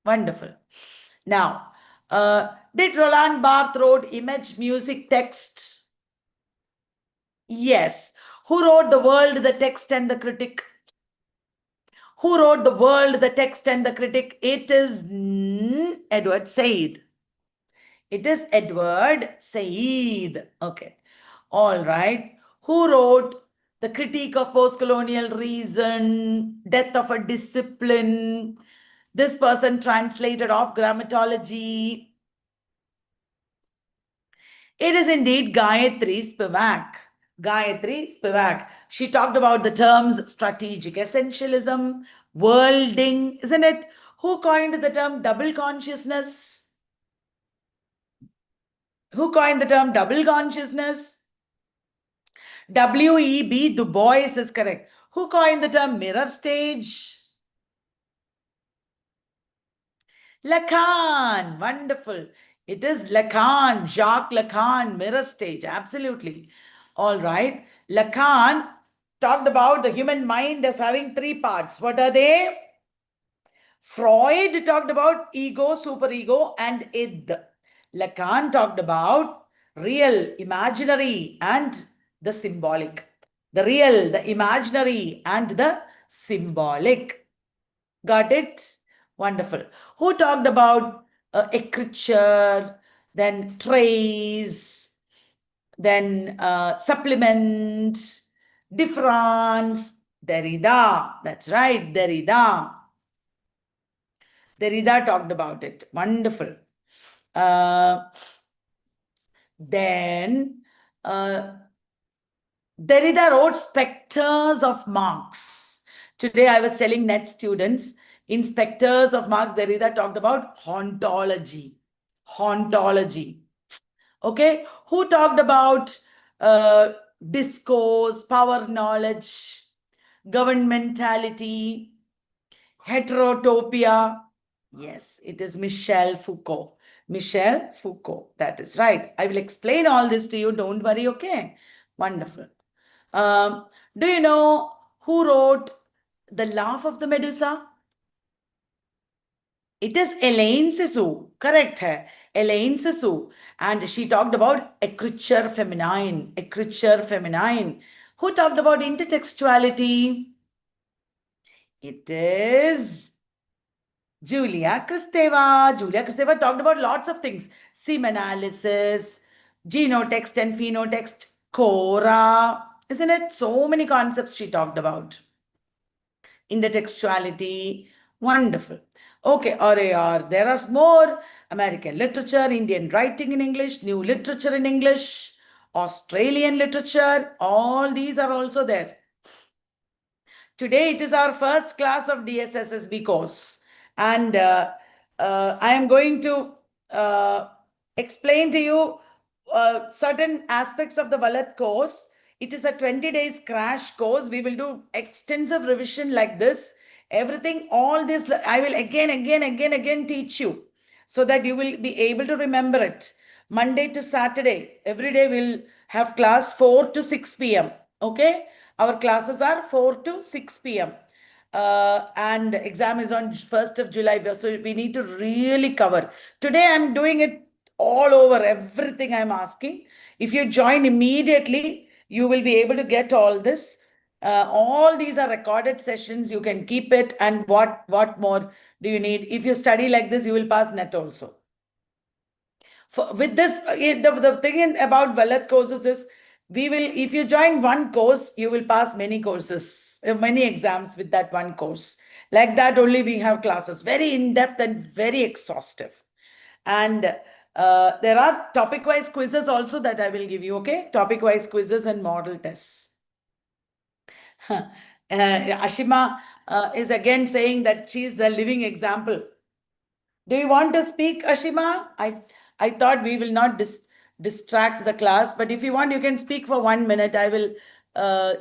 Wonderful. Now, did Roland Barthes wrote Image, Music, Text? Yes. Who wrote The World, the Text and the Critic? Who wrote The World, the Text and the Critic? It is Edward Said. It is Edward Said. Okay. All right. Who wrote The Critique of Postcolonial Reason, Death of a Discipline? This person translated off Grammatology. It is indeed Gayatri Spivak. Gayatri Spivak. She talked about the terms strategic essentialism, worlding, isn't it? Who coined the term double consciousness? Who coined the term double consciousness? W.E.B. Du Bois is correct. Who coined the term mirror stage? Lacan. Wonderful. It is Lacan, Jacques Lacan, mirror stage. Absolutely. All right. Lacan talked about the human mind as having three parts. What are they? Freud talked about ego, superego, and id. Lacan talked about real, imaginary, and the symbolic. The real, the imaginary, and the symbolic. Got it? Wonderful. Who talked about écriture, then trace, then supplement, difference? Derrida. That's right, Derrida. Derrida talked about it. Wonderful. Then Derrida wrote Spectres of Marx. Today I was telling net students, in Spectres of Marx, Derrida talked about hauntology. Hauntology. Okay. Who talked about discourse, power knowledge, governmentality, heterotopia? Yes, it is Michel Foucault. Michel Foucault. That is right. I will explain all this to you. Don't worry. Okay. Wonderful. Do you know who wrote The Laugh of the Medusa? It is Elaine Sissou. Correct hai. Elaine Sissou. And she talked about écriture féminine. Écriture féminine. Who talked about intertextuality? It is Julia Kristeva. Julia Kristeva talked about lots of things. Semanalysis, genotext and phenotext, Cora. Isn't it? So many concepts she talked about. Intertextuality. Wonderful. Okay, there are more. American literature, Indian writing in English, new literature in English. Australian literature, all these are also there. Today, it is our first class of DSSSB course. And I am going to explain to you certain aspects of the Vallath course. It is a 20 days crash course. We will do extensive revision like this. Everything, all this, I will again teach you so that you will be able to remember it. Monday to Saturday, every day we'll have class 4 to 6 p.m. Okay? Our classes are 4 to 6 p.m. And exam is on 1st of July. So we need to really cover. Today I'm doing it all over, everything I'm asking. If you join immediately, you will be able to get all this. All these are recorded sessions. You can keep it. And what more do you need? If you study like this, you will pass NET also. With this, the thing about Vallath courses is, if you join one course, you will pass many courses, many exams with that one course. Like that only we have classes, very in-depth and very exhaustive. And there are topic-wise quizzes also that I will give you, okay? Topic-wise quizzes and model tests. Ashima is again saying that she is the living example. Do you want to speak, Ashima? I thought we will not distract the class, but if you want, you can speak for 1 minute. I will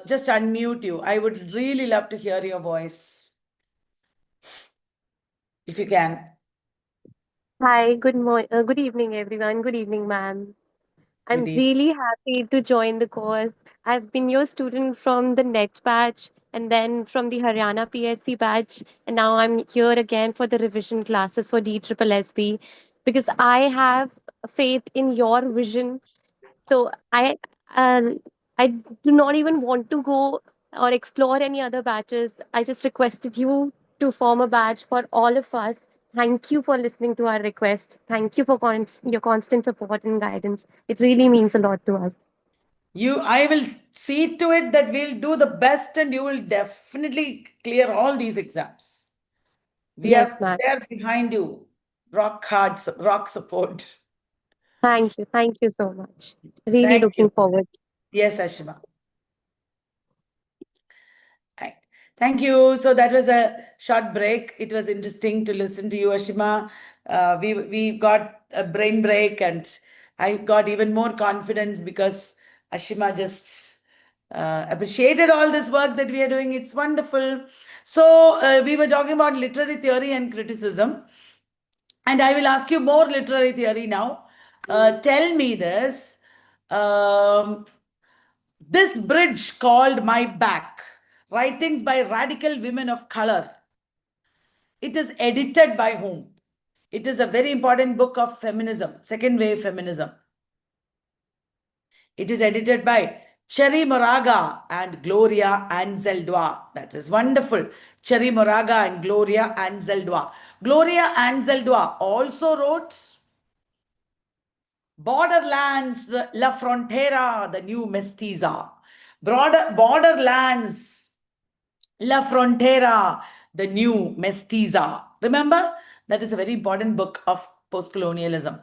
just unmute you. I would really love to hear your voice, if you can. Hi, good evening, everyone. Good evening, ma'am. I'm really happy to join the course. I've been your student from the NET batch and then from the Haryana PSC batch, and now I'm here again for the revision classes for DSSSB because I have faith in your vision. So um, I do not even want to go or explore any other batches. I just requested you to form a batch for all of us. Thank you for listening to our request. Thank you for your constant support and guidance. It really means a lot to us. I will see to it that we'll do the best and you will definitely clear all these exams. We Yes, are ma'am. there behind you. Rock support. Thank you. Thank you so much. Really Thank you. looking forward. Yes, Ashima. Right. Thank you. So that was a short break. It was interesting to listen to you, Ashima. We got a brain break, and I got even more confidence because Ashima just appreciated all this work that we are doing. It's wonderful. So we were talking about literary theory and criticism, and I will ask you more literary theory now. Tell me this. This bridge called My Back, writings by radical women of color. It is edited by whom? It is a very important book of feminism, second wave feminism. It is edited by Cherry Moraga and Gloria Anzaldúa. That is wonderful. Cherry Moraga and Gloria Anzaldúa. Gloria Anzaldúa also wrote Borderlands, La Frontera, the new mestiza. Borderlands, La Frontera, the new mestiza. Remember? That is a very important book of postcolonialism.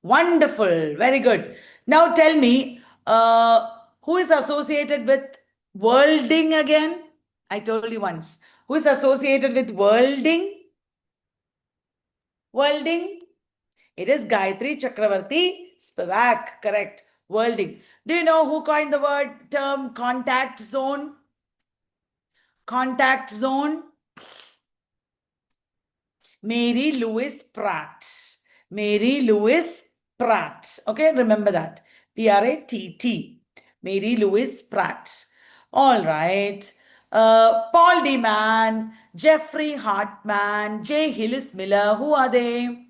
Wonderful. Very good. Now tell me, who is associated with worlding again? I told you once. Who is associated with worlding? Worlding? It is Gayatri Chakravarti Spivak, correct. Worlding. Do you know who coined the term contact zone? Contact zone? Mary Louise Pratt. Mary Louise Pratt. Okay, remember that. P-R-A-T-T. Mary Louise Pratt. All right. Paul D. Mann, Jeffrey Hartman, J. Hillis Miller. Who are they?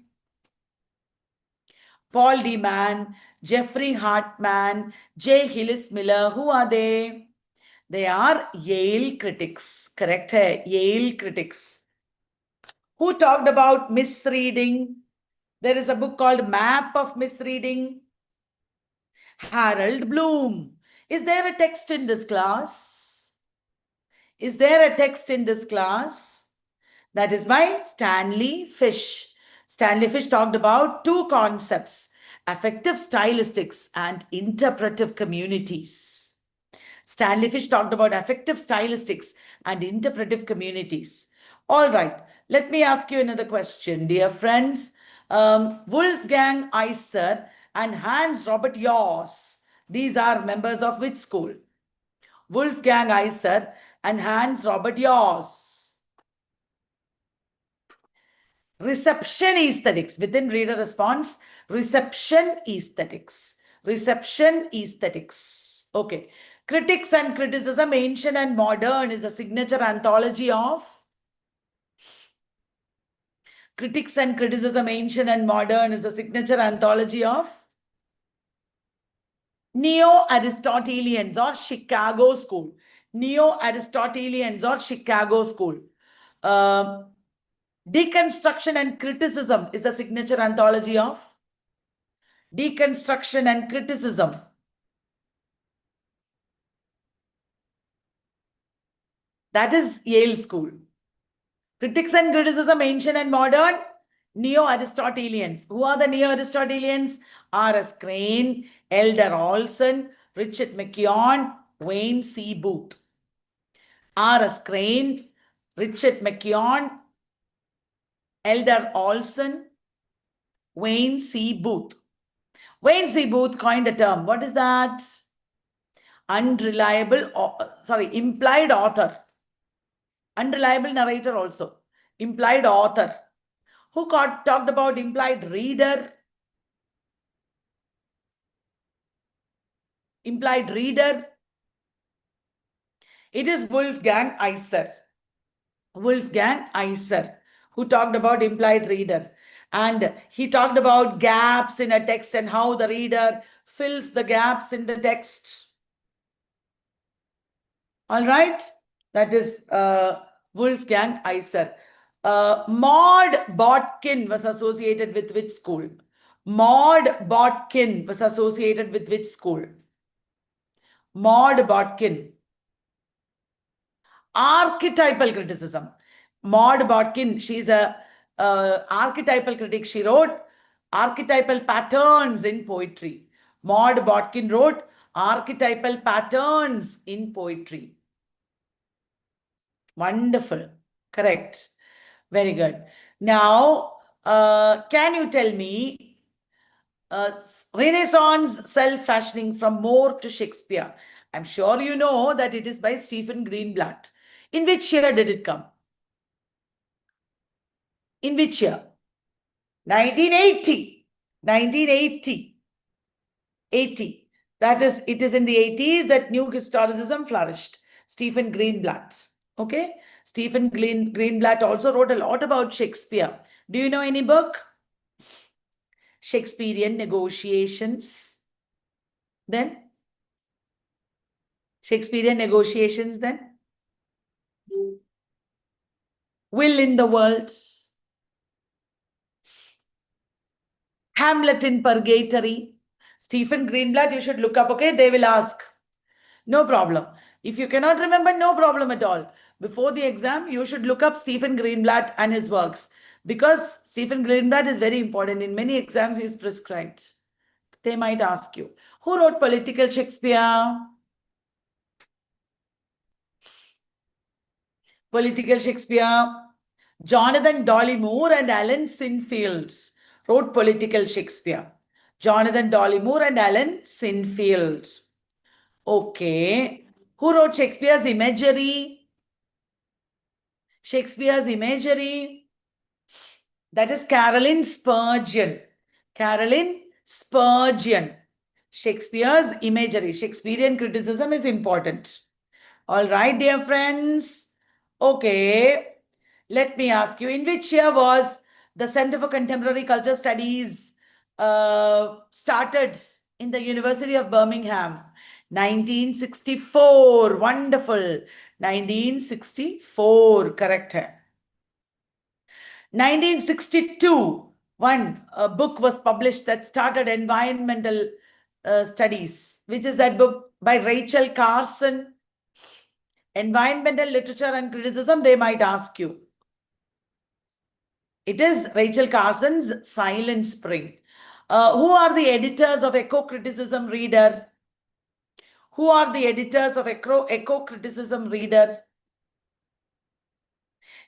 Paul D. Mann, Jeffrey Hartman, J. Hillis Miller. Who are they? They are Yale critics. Correct? Hai? Yale critics. Who talked about misreading? There is a book called Map of Misreading. Harold Bloom. Is there a text in this class? Is there a text in this class? That is by Stanley Fish. Stanley Fish talked about two concepts: affective stylistics and interpretive communities. Stanley Fish talked about affective stylistics and interpretive communities. All right, let me ask you another question, dear friends. Wolfgang Iser and Hans Robert Jauss, these are members of which school? Wolfgang Iser and Hans Robert Jauss. Reception aesthetics, within reader response, reception aesthetics. Reception aesthetics. Okay. Critics and Criticism, Ancient and Modern is a signature anthology of? Critics and Criticism, Ancient and Modern is a signature anthology of? Neo-Aristotelians or Chicago School. Neo-Aristotelians or Chicago School. Deconstruction and Criticism is a signature anthology of? Deconstruction and Criticism. That is Yale School. Critics and Criticism, Ancient and Modern, Neo-Aristotelians. Who are the Neo-Aristotelians? R.S. Crane, Elder Olson, Richard McKeown, Wayne C. Booth. R.S. Crane, Richard McKeown, Elder Olson, Wayne C. Booth. Wayne C. Booth coined a term. What is that? Implied author. Unreliable narrator also. Implied author. Who talked about implied reader? Implied reader. It is Wolfgang Iser. Wolfgang Iser, who talked about implied reader. And he talked about gaps in a text and how the reader fills the gaps in the text. All right. That is Wolfgang Iser. Maud Botkin was associated with which school? Maud Botkin was associated with which school? Maud Botkin. Archetypal criticism. Maud Botkin, she's a archetypal critic. She wrote archetypal patterns in poetry. Maud Botkin wrote archetypal patterns in poetry. Wonderful. Correct. Very good. Now, can you tell me Renaissance self-fashioning from Moore to Shakespeare? I'm sure you know that it is by Stephen Greenblatt. In which year did it come? In which year? 1980. 1980. 80. That is, it is in the 80s that new historicism flourished. Stephen Greenblatt. Okay. Stephen Greenblatt also wrote a lot about Shakespeare. Do you know any book? Shakespearean Negotiations. Then? Shakespearean Negotiations then? Will in the World. Hamlet in Purgatory. Stephen Greenblatt, you should look up, okay? They will ask. No problem. If you cannot remember, no problem at all. Before the exam, you should look up Stephen Greenblatt and his works. Because Stephen Greenblatt is very important. In many exams, he is prescribed. They might ask you. Who wrote Political Shakespeare? Political Shakespeare. Jonathan Dolly Moore and Alan Sinfield wrote Political Shakespeare. Jonathan Dolly Moore and Alan Sinfield. Okay. Who wrote Shakespeare's Imagery? Shakespeare's Imagery. That is Caroline Spurgeon. Caroline Spurgeon. Shakespeare's Imagery. Shakespearean criticism is important. All right, dear friends. Okay. Let me ask you, in which year was the Center for Contemporary Culture Studies started in the University of Birmingham? 1964. Wonderful. 1964. Correct. 1962. One book was published that started environmental studies. Which is that book? By Rachel Carson. Environmental Literature and Criticism, they might ask you. It is Rachel Carson's Silent Spring. Who are the editors of Ecocriticism Reader? Who are the editors of Ecocriticism Reader?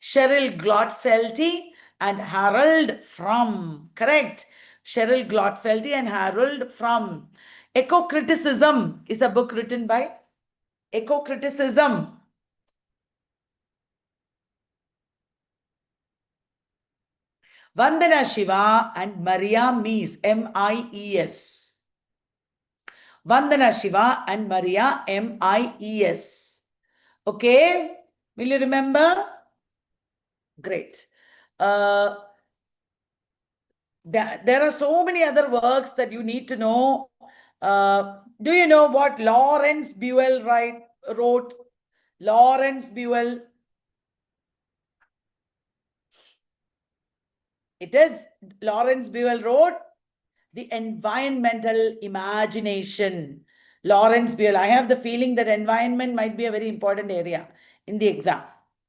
Cheryl Glotfelty and Harold Frum. Correct. Cheryl Glotfelty and Harold Frum. Ecocriticism is a book written by Ecocriticism. Vandana Shiva and Maria Mies, M-I-E-S. Vandana Shiva and Maria, M-I-E-S. Okay, will you remember? Great. There are so many other works that you need to know. Do you know what Lawrence Buell wrote? Lawrence Buell. It is Lawrence Buell wrote The Environmental Imagination. Lawrence Buell. I have the feeling that environment might be a very important area in the exam.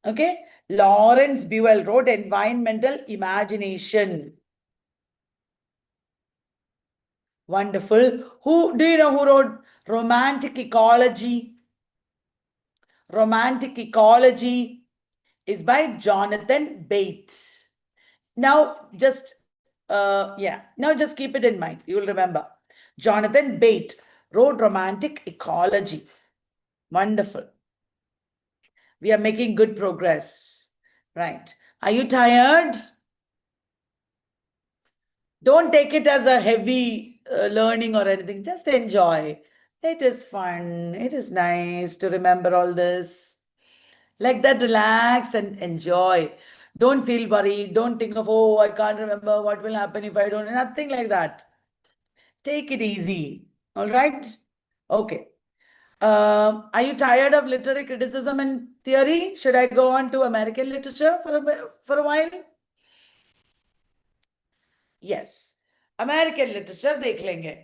Okay. Lawrence Buell wrote Environmental Imagination. Wonderful. Do you know who wrote Romantic Ecology? Romantic Ecology is by Jonathan Bate. Now just keep it in mind. You will remember. Jonathan Bate wrote Romantic Ecology. Wonderful. We are making good progress. Right. Are you tired? Don't take it as a heavy learning or anything. Just enjoy. It is fun. It is nice to remember all this. Like that, relax and enjoy. Don't feel worried. Don't think of, oh, I can't remember what will happen if I don't. Nothing like that. Take it easy. All right? Okay. Are you tired of literary criticism and theory? Should I go on to American literature for a while? Yes. American literature, dekh lenge.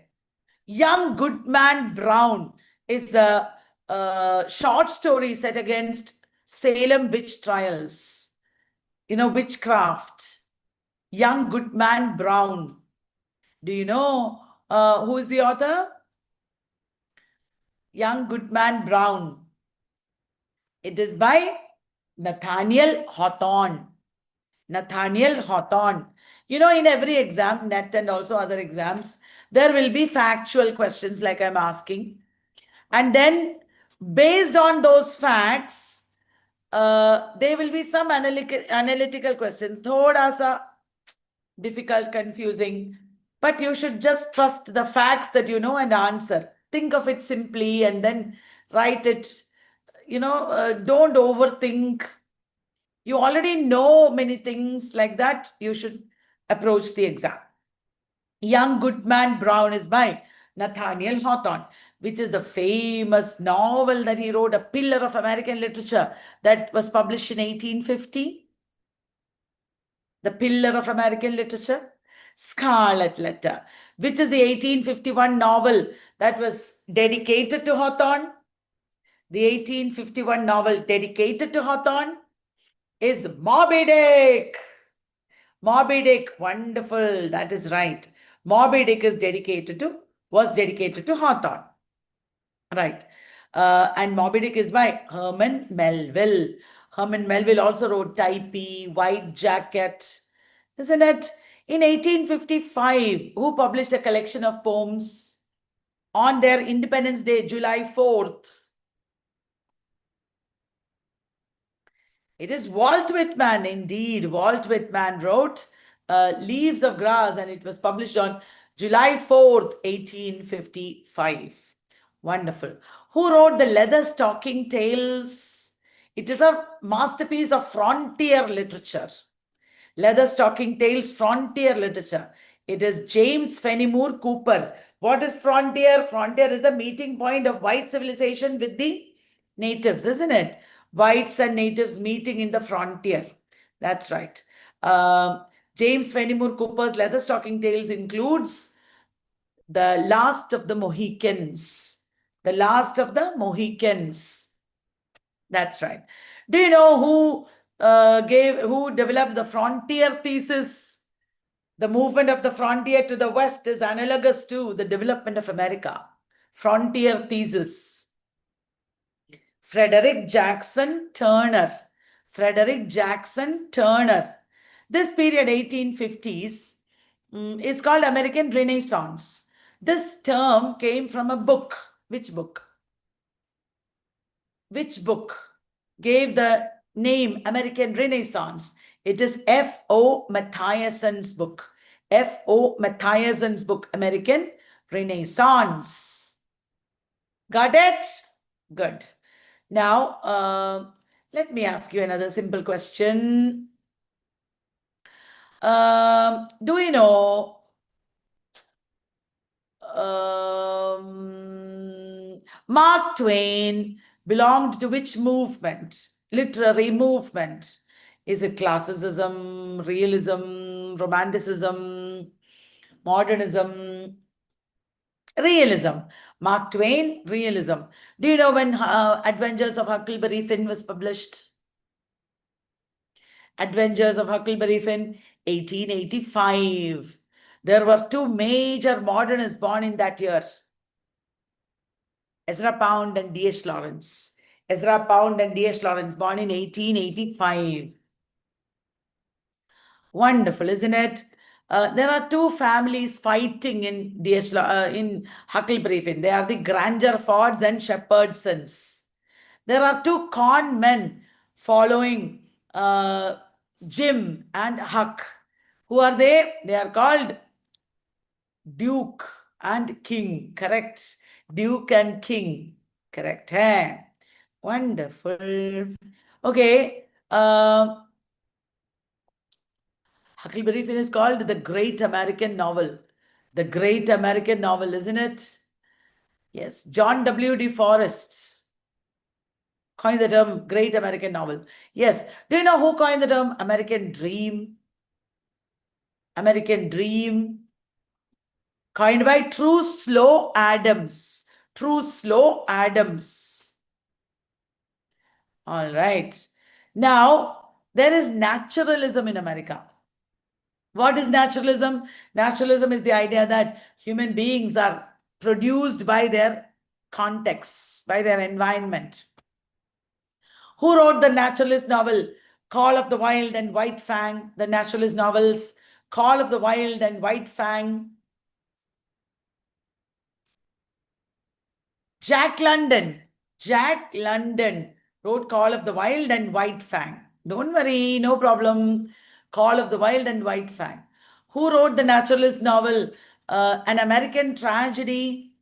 Young Goodman Brown is a short story set against Salem witch trials. Witchcraft. Young Goodman Brown. Do you know who is the author? Young Goodman Brown. It is by Nathaniel Hawthorne. Nathaniel Hawthorne. In every exam, NET and also other exams, there will be factual questions like I'm asking. And then based on those facts, there will be some analytical questions. Thoda sa difficult, confusing, but you should just trust the facts that you know and answer. Think of it simply and then write it. Don't overthink. You already know many things like that. You should approach the exam. Young Goodman Brown is by Nathaniel Hawthorne, which is the famous novel that he wrote, a pillar of American literature, that was published in 1850. The pillar of American literature. Scarlet Letter, which is the 1851 novel that was dedicated to Hawthorne. The 1851 novel dedicated to Hawthorne is Moby Dick. Moby Dick, wonderful, that is right. Moby Dick was dedicated to Hawthorne. Right. And Moby Dick is by Herman Melville. Herman Melville also wrote Typee, White Jacket, isn't it? In 1855, who published a collection of poems on their Independence Day, July 4th? It is Walt Whitman, indeed. Walt Whitman wrote Leaves of Grass, and it was published on July 4th, 1855. Wonderful. Who wrote the Leather Stocking Tales? It is a masterpiece of frontier literature. Leather Stocking Tales, frontier literature. It is James Fenimore Cooper. What is frontier? Frontier is the meeting point of white civilization with the natives, isn't it? Whites and natives meeting in the frontier. That's right. James Fenimore Cooper's Leather Stocking Tales includes The Last of the Mohicans. The Last of the Mohicans. That's right. Do you know who developed the frontier thesis? The movement of the frontier to the west is analogous to the development of America. Frontier thesis. Frederick Jackson Turner. Frederick Jackson Turner. This period, 1850s, is called American Renaissance. This term came from a book. Which book? Which book gave the name American Renaissance? It is F.O. Mathiassen's book. F.O. Mathiassen's book, American Renaissance. Got it? Good. Now, let me ask you another simple question. Do you know Mark Twain belonged to which movement? Literary movement. Is it classicism, realism, romanticism, modernism? Realism. Mark Twain, realism. Do you know when Adventures of Huckleberry Finn was published? Adventures of Huckleberry Finn, 1885. There were two major modernists born in that year. Ezra Pound and D.S. Lawrence. Ezra Pound and D.S. Lawrence, born in 1885. Wonderful, isn't it? There are two families fighting in Huckleberry Finn. They are the Grangerfords and Shepherdsons. There are two con men following Jim and Huck. Who are they? They are called Duke and King. Correct. Duke and King. Correct. Hey? Wonderful. Okay. Huckleberry Finn is called the Great American Novel. The Great American Novel, isn't it? Yes. John W.D. Forrest coined the term Great American Novel. Yes. Do you know who coined the term American Dream? American Dream. Coined by Truslow Adams. Truslow Adams. All right. Now, there is naturalism in America. What is naturalism? Naturalism is the idea that human beings are produced by their context, by their environment. Who wrote the naturalist novel, Call of the Wild and White Fang? The naturalist novels, Call of the Wild and White Fang. Jack London. Jack London wrote Call of the Wild and White Fang. Don't worry, no problem. Call of the Wild and White Fang. Who wrote the naturalist novel, An American Tragedy?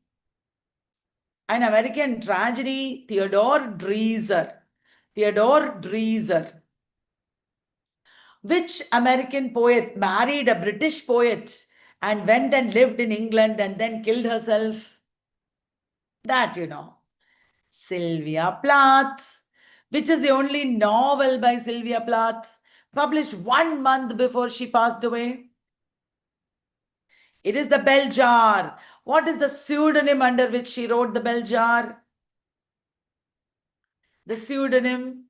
An American Tragedy, Theodore Dreiser. Theodore Dreiser. Which American poet married a British poet and went and lived in England and then killed herself? That you know. Sylvia Plath. Which is the only novel by Sylvia Plath published 1 month before she passed away? It is The Bell Jar. What is the pseudonym under which she wrote The Bell Jar? The pseudonym?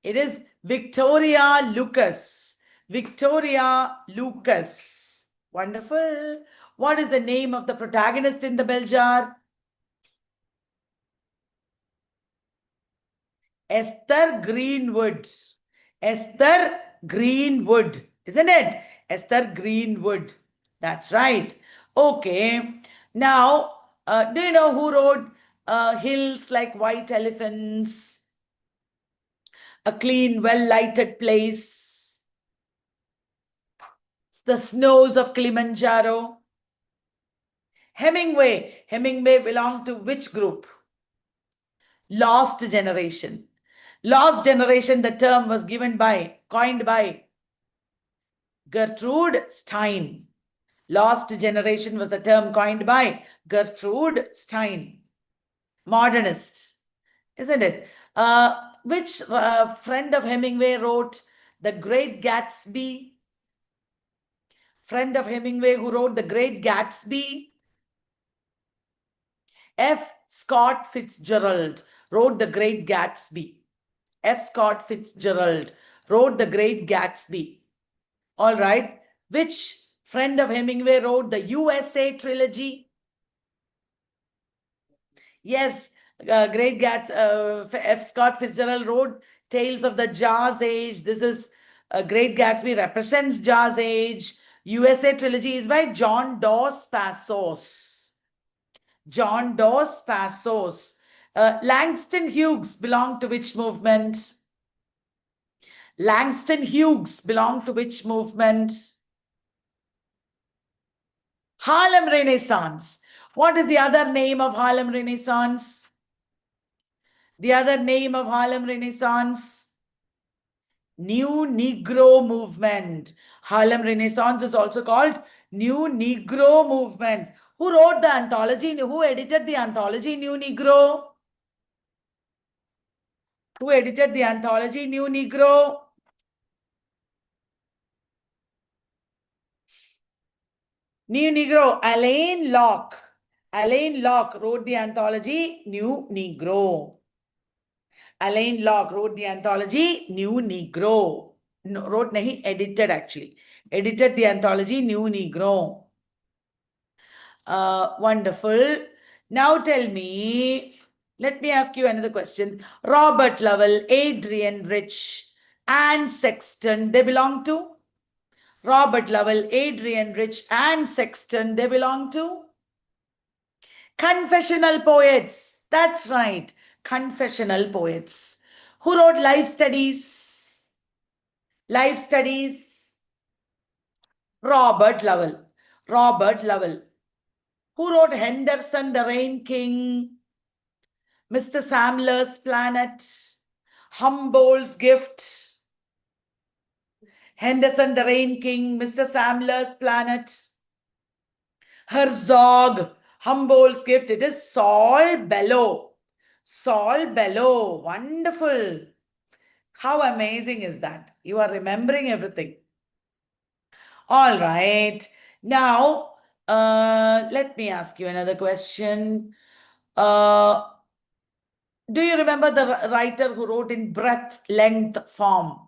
It is Victoria Lucas. Victoria Lucas. Wonderful. What is the name of the protagonist in The Bell Jar? Esther Greenwood. Esther Greenwood. Isn't it? Esther Greenwood. That's right. Okay. Now, do you know who wrote Hills Like White Elephants? A Clean, Well-Lighted Place. The Snows of Kilimanjaro. Hemingway. Hemingway belonged to which group? Lost Generation. Lost Generation, the term was coined by Gertrude Stein. Lost Generation was a term coined by Gertrude Stein. Modernist, isn't it? Which friend of Hemingway wrote The Great Gatsby? Friend of Hemingway who wrote The Great Gatsby? F. Scott Fitzgerald wrote The Great Gatsby. F. Scott Fitzgerald wrote The Great Gatsby. All right. Which friend of Hemingway wrote the USA trilogy? Yes, great Gatsby, F. Scott Fitzgerald wrote Tales of the Jazz Age. This is Great Gatsby represents Jazz Age. USA trilogy is by John Dos Passos. John Dos Passos. Langston Hughes belonged to which movement? Langston Hughes belonged to which movement? Harlem Renaissance. What is the other name of Harlem Renaissance? The other name of Harlem Renaissance? New Negro Movement. Harlem Renaissance is also called New Negro Movement. Who wrote the anthology? Who edited the anthology New Negro? Who edited the anthology New Negro? New Negro, Alain Locke. Alain Locke wrote the anthology New Negro. Alain Locke wrote the anthology New Negro. No, wrote nahi, edited actually. Edited the anthology New Negro. Wonderful. Now tell me, let me ask you another question. Robert Lowell, Adrian Rich, and Sexton, they belong to? Robert Lowell, Adrian Rich, and Sexton, they belong to? Confessional poets. That's right. Confessional poets. Who wrote Life Studies? Life Studies. Robert Lowell. Robert Lowell. Who wrote Henderson, the Rain King? Mr. Samler's Planet. Humboldt's Gift. Henderson, the Rain King. Mr. Samler's Planet. Herzog. Humboldt's Gift. It is Saul Bellow. Saul Bellow. Wonderful. How amazing is that? You are remembering everything. All right. Now, let me ask you another question. Do you remember the writer who wrote in breath, length, form?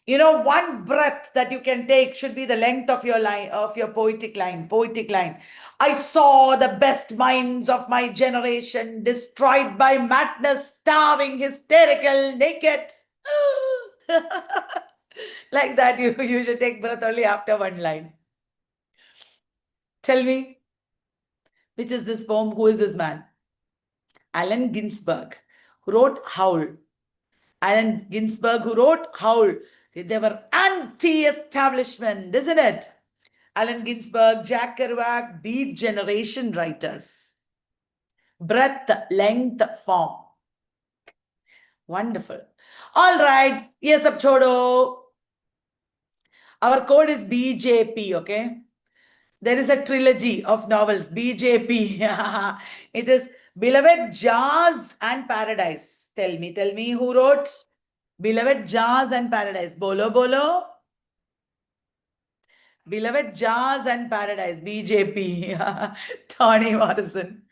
You know, one breath that you can take should be the length of your line, of your poetic line. Poetic line. I saw the best minds of my generation destroyed by madness, starving, hysterical, naked. Like that, you should take breath only after one line. Tell me, which is this poem? Who is this man? Allen Ginsberg, who wrote Howl. Allen Ginsberg, who wrote Howl. They were anti-establishment, isn't it? Allen Ginsberg, Jack Kerouac, Beat Generation writers. Breadth, length, form. Wonderful. All right. Yes, ab chodo. Our code is BJP, okay? There is a trilogy of novels, BJP. It is Beloved, Jazz and Paradise. Tell me who wrote Beloved, Jazz and Paradise? Bolo, bolo. Beloved, Jazz and Paradise, BJP. Toni Morrison.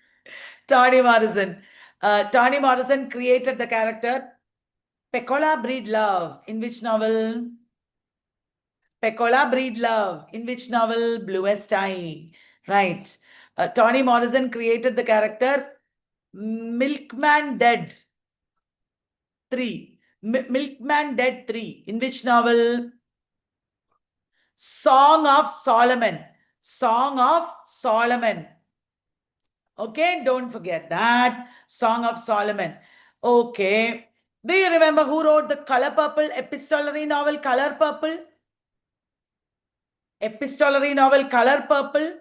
Toni Morrison. Toni Morrison created the character Pecola Breed Love. In which novel? Pecola Breed Love. In which novel? Bluest Eye. Right. Toni Morrison created the character Milkman Dead 3. Milkman Dead 3. In which novel? Song of Solomon. Song of Solomon. Okay, don't forget that. Song of Solomon. Okay. Do you remember who wrote the Color Purple epistolary novel, Color Purple? Epistolary novel, Color Purple?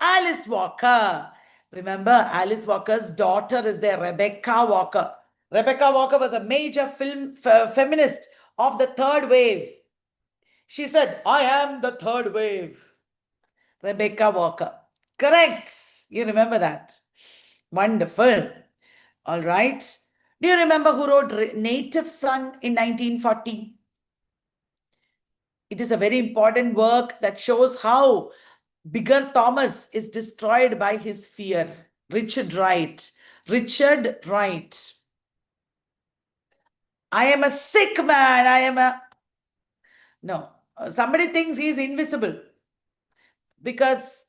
Alice Walker. Remember, Alice Walker's daughter is there, Rebecca Walker. Rebecca Walker was a major feminist of the third wave. She said, I am the third wave. Rebecca Walker. Correct. You remember that. Wonderful. All right. Do you remember who wrote Native Son in 1940? It is a very important work that shows how Bigger Thomas is destroyed by his fear. Richard Wright. Richard Wright. I am a sick man. No. Somebody thinks he's invisible because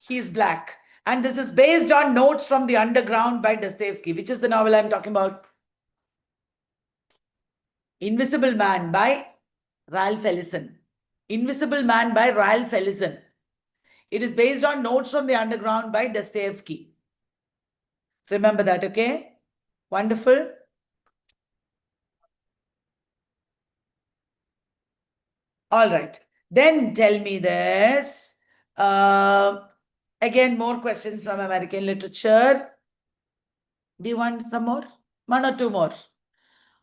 he's black. And this is based on Notes from the Underground by Dostoevsky, which is the novel I'm talking about. Invisible Man by Ralph Ellison. Invisible Man by Ralph Ellison. It is based on Notes from the Underground by Dostoevsky. Remember that, okay? Wonderful. All right. Then tell me this. Again, more questions from American literature. Do you want some more? One or two more?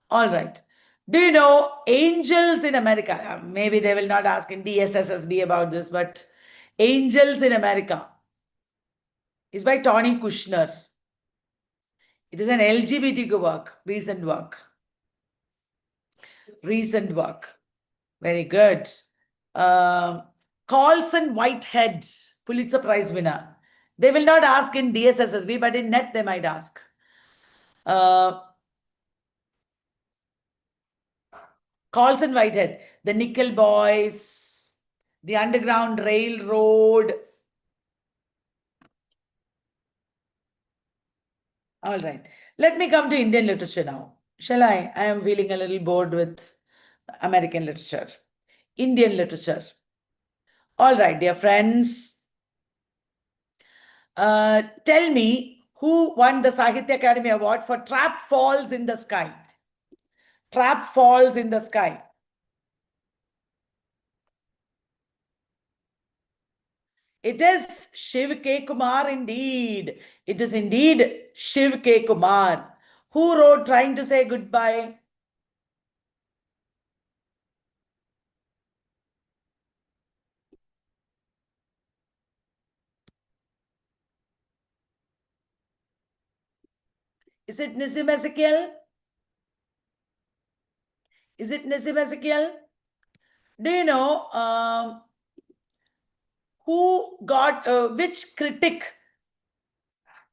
All right. Do you know Angels in America? Maybe they will not ask in DSSSB about this, but Angels in America is by Tony Kushner. It is an LGBTQ work, recent work. Recent work. Very good. Colson Whitehead, Pulitzer Prize winner. They will not ask in DSSSB, but in NET they might ask. Colson Whitehead, The Nickel Boys, The Underground Railroad. All right. Let me come to Indian literature now. Shall I? I am feeling a little bored with American literature. Indian literature. All right, dear friends. Tell me who won the Sahitya Academy Award for Trap Falls in the Sky. Trap Falls in the Sky. It is Shiv K. Kumar indeed. It is indeed Shiv K. Kumar. Who wrote Trying to Say Goodbye? Is it Nissim Ezekiel? Is it Nissim Ezekiel? Do you know who got, which critic,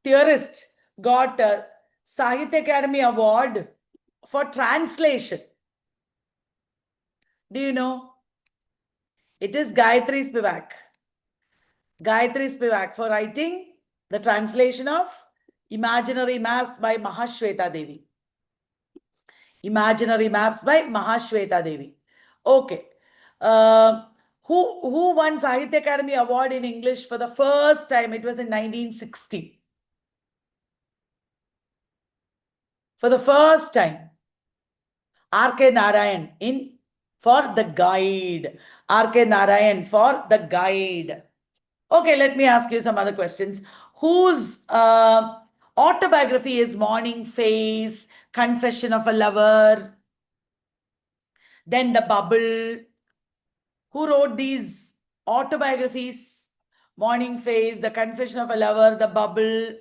theorist got a Sahitya Academy Award for translation? Do you know? It is Gayatri Spivak. Gayatri Spivak for writing the translation of Imaginary Maps by Mahashweta Devi. Imaginary Maps by Mahashweta Devi. Okay. Who won Sahitya Academy Award in English for the first time? It was in 1960. For the first time. R.K. Narayan for The Guide. R.K. Narayan for The Guide. Okay, let me ask you some other questions. Whose autobiography is Morning Face, Confession of a Lover, then The Bubble? Who wrote these autobiographies? Morning Face, The Confession of a Lover, The Bubble.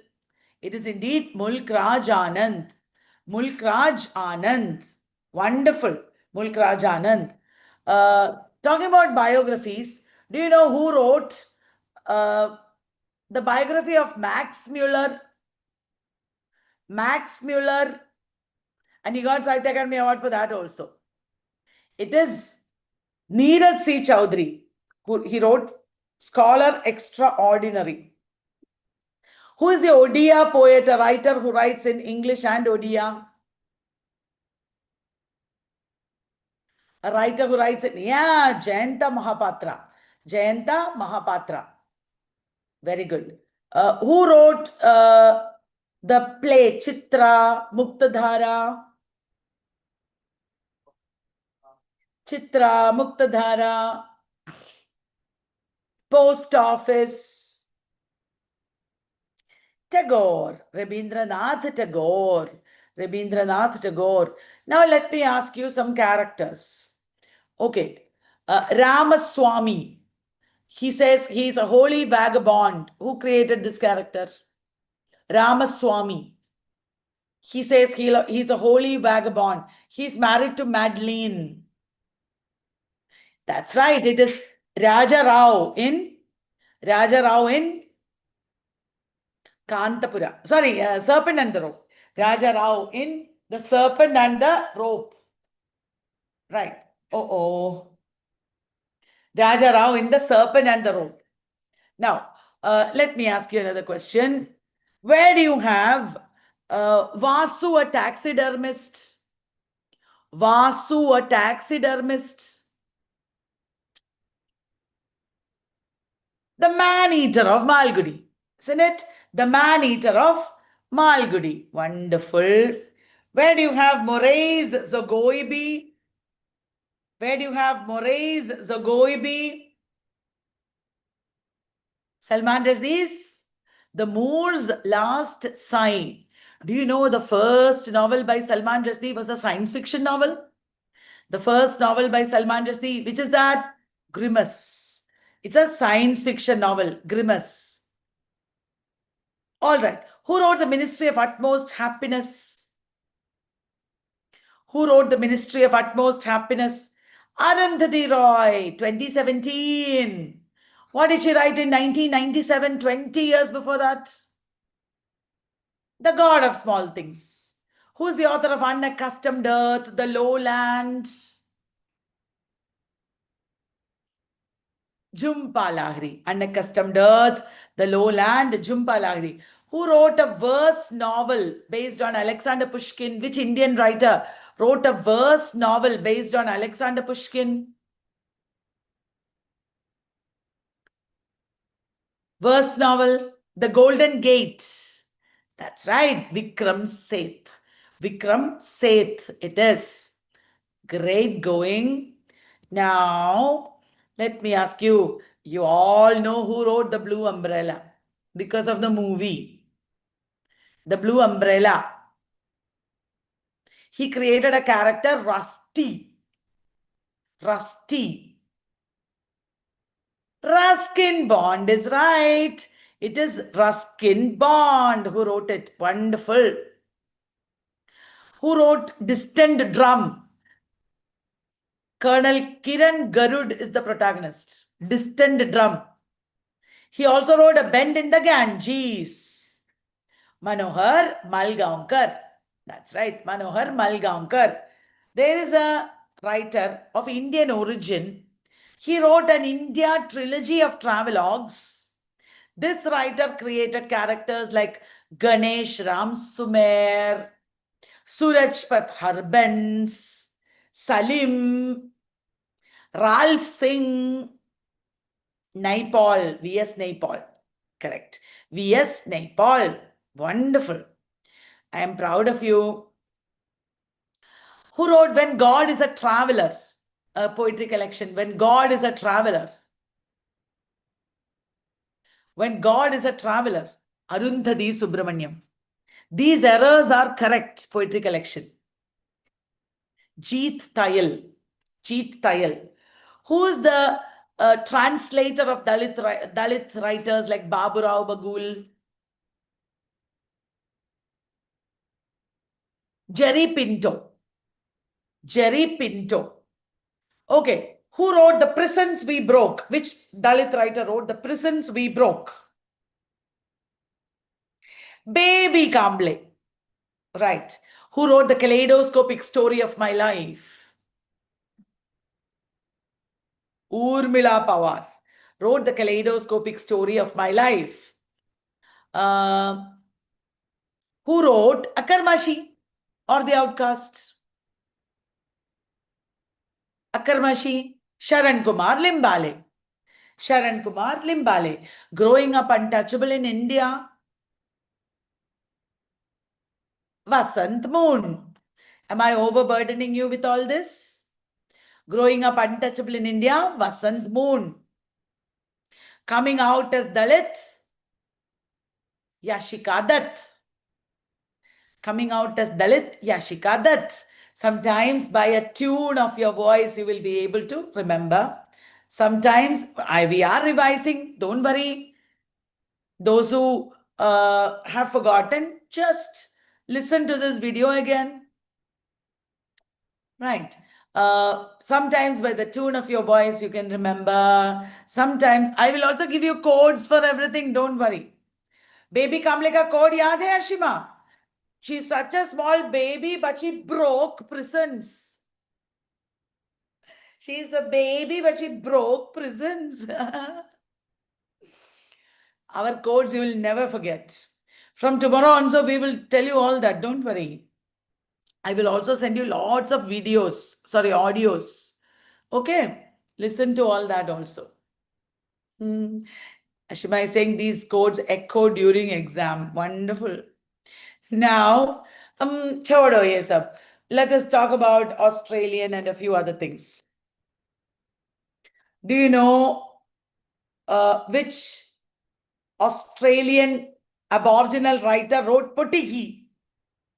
It is indeed Mulk Raj Anand. Mulk Raj Anand. Wonderful. Mulk Raj Anand. Talking about biographies, do you know who wrote the biography of Max Muller? Max Muller. And he got Sahitya Academy Award for that also. It is Neeraj C. Chowdhury. He wrote Scholar Extraordinary. Who is the Odia poet, a writer who writes in English and Odia? A writer who writes in, Jayanta Mahapatra. Jayanta Mahapatra. Very good. Who wrote the play Chitra, Muktadhara? Chitra, Muktadhara, Post Office. Tagore, Rabindranath Tagore. Rabindranath Tagore. Now let me ask you some characters. Okay. Ramaswamy. He says he is a holy vagabond. Who created this character? Ramaswamy. He says he's a holy vagabond. He's married to Madeline. That's right. It is Raja Rao in Kantapura. Sorry, Serpent and the Rope. Raja Rao in The Serpent and the Rope. Right. Raja Rao in The Serpent and the Rope. Now, let me ask you another question. Where do you have Vasu, a taxidermist? Vasu, a taxidermist. The man-eater of Malgudi. Isn't it? The man-eater of Malgudi. Wonderful. Where do you have Moraes Zagoibi? Where do you have Moraes Zagoibi? Salman Rushdie's The Moor's Last Sign. Do you know the first novel by Salman Rushdie was a science fiction novel? The first novel by Salman Rushdie, which is that? Grimace. It's a science fiction novel, Grimace. All right. Who wrote The Ministry of Utmost Happiness? Who wrote The Ministry of Utmost Happiness? Arundhati Roy, 2017. What did she write in 1997, 20 years before that? The God of Small Things. Who's the author of Unaccustomed Earth, The Lowland? Jhumpa Lahiri. Unaccustomed Earth, The Lowland, Jhumpa Lahiri. Who wrote a verse novel based on Alexander Pushkin? Which Indian writer wrote a verse novel based on Alexander Pushkin? Verse novel, The Golden Gate. That's right, Vikram Seth. Vikram Seth, it is. Great going. Now, let me ask you, you all know who wrote The Blue Umbrella because of the movie. The Blue Umbrella. He created a character, Rusty. Rusty. Ruskin Bond is right. It is Ruskin Bond who wrote it. Wonderful. Who wrote Distant Drum? Colonel Kiran Garud is the protagonist. Distant Drum. He also wrote A Bend in the Ganges. Manohar Malgaonkar. That's right, Manohar Malgaonkar. There is a writer of Indian origin. He wrote an India trilogy of travelogues. This writer created characters like Ganesh Ram Sumer, Surajpat Harbans, Salim, Ralph Singh, Naipaul, V.S. Naipaul. Correct. V.S. Naipaul. Wonderful. I am proud of you. Who wrote When God is a Traveler? A poetry collection. When God is a Traveler. When God is a Traveler. Arundhati Subramaniam. These errors are correct. Poetry collection. Jeet Thayal. Jeet Thayal. Who is the translator of Dalit writers like Baburao Bagul? Jerry Pinto. Jerry Pinto. Okay. Who wrote The Prisons We Broke? Which Dalit writer wrote The Prisons We Broke? Baby Kamble. Right. Who wrote The Kaleidoscopic Story of My Life? Urmila Pawar wrote The Kaleidoscopic Story of My Life. Who wrote Akarmashi or The Outcast? Akarmashi. Sharan Kumar Limbale. Sharan Kumar Limbale. Growing Up Untouchable in India. Vasant Moon. Am I overburdening you with all this? Growing Up Untouchable in India, Vasant Moon. Coming Out as Dalit, Yashika Dutt. Coming Out as Dalit, Yashika Dutt. Sometimes by a tune of your voice, you will be able to remember. Sometimes we are revising, don't worry. Those who have forgotten, just listen to this video again. Right. Sometimes by the tune of your voice, you can remember. Sometimes I will also give you codes for everything. Don't worry. Baby Kamle ka code yaad hai, Ashima? She's such a small baby, but she broke prisons. She's a baby, but she broke prisons. Our codes you will never forget. From tomorrow on, so we will tell you all that. Don't worry. I will also send you lots of audios. Okay? Listen to all that also. Ashima is saying these codes echo during exam. Wonderful. Now, chodo ye sab. Let us talk about Australian and a few other things. Do you know which Australian Aboriginal writer wrote Potiki?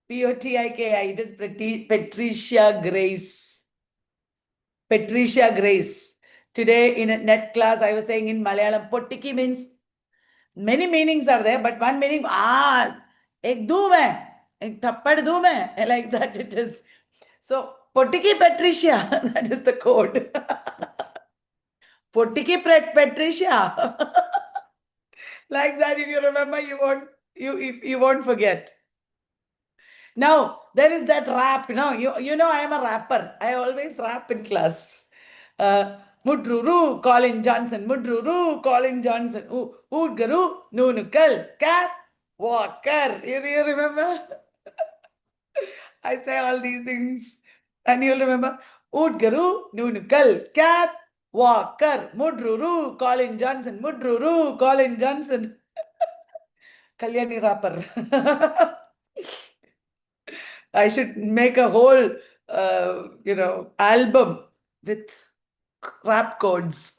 P-O-T-I-K-I. It is Patricia Grace. Patricia Grace. Today in a net class, I was saying in Malayalam, Potiki means many meanings are there, but one meaning, ek doom hai, ek thappad doom hai, like that it is. So, Potiki Patricia, that is the code. Potiki Patricia. Like that, if you remember, you won't forget. Now, there is that rap, you know I am a rapper. I always rap in class. Mudruru, Colin Johnson, Mudruru, Colin Johnson, Udgaru, Nunukal, Cat, Walker. You remember? I say all these things and you'll remember. Udgaru, Nunukal, Cat, Walker, Mudruru, Colin Johnson, Mudruru, Colin Johnson. Kalyani rapper. I should make a whole, album with rap codes.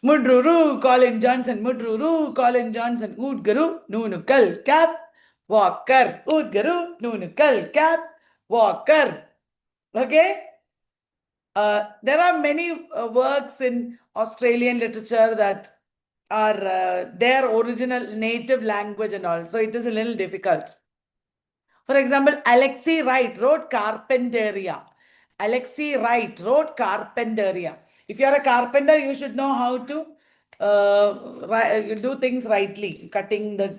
Mudruru, Colin Johnson, Mudruru, Colin Johnson, Udgaru, Nunukal, Cat, Walker, Udgaru, Nunukal, Cat, Walker. Okay? There are many works in Australian literature that are their original native language and all. So it is a little difficult. For example, Alexi Wright wrote Carpentaria. Alexi Wright wrote Carpentaria. If you are a carpenter, you should know how to do things rightly, cutting the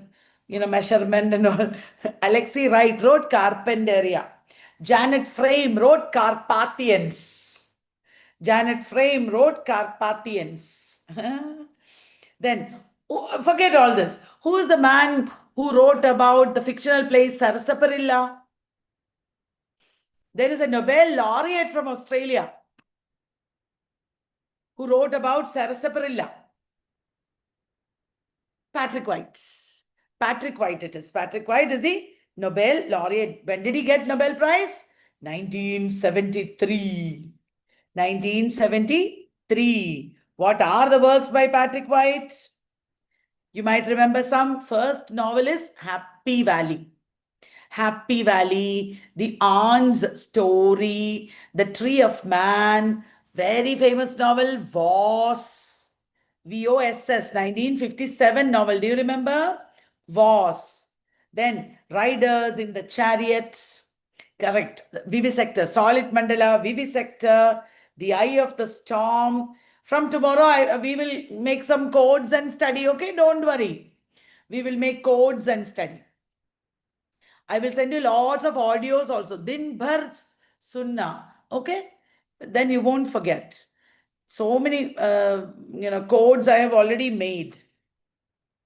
measurement and all. Alexi Wright wrote Carpentaria. Janet Frame wrote Carpathians. Janet Frame wrote Carpathians. Then, forget all this. Who is the man who wrote about the fictional play Sarasaparilla? There is a Nobel laureate from Australia who wrote about Sarasaparilla. Patrick White. Patrick White it is. Patrick White is the Nobel laureate. When did he get Nobel Prize? 1973. 1973. What are the works by Patrick White? You might remember some. First novel is Happy Valley. Happy Valley, The Aunt's Story, The Tree of Man, very famous novel, Voss, V-O-S-S, 1957 novel. Do you remember? Voss. Then Riders in the Chariot, correct. Vivisector, Solid Mandala, Vivisector, The Eye of the Storm. From tomorrow, we will make some codes and study, okay? Don't worry. We will make codes and study. I will send you lots of audios also. Din bhar sunna, okay? Then you won't forget. So many, codes I have already made.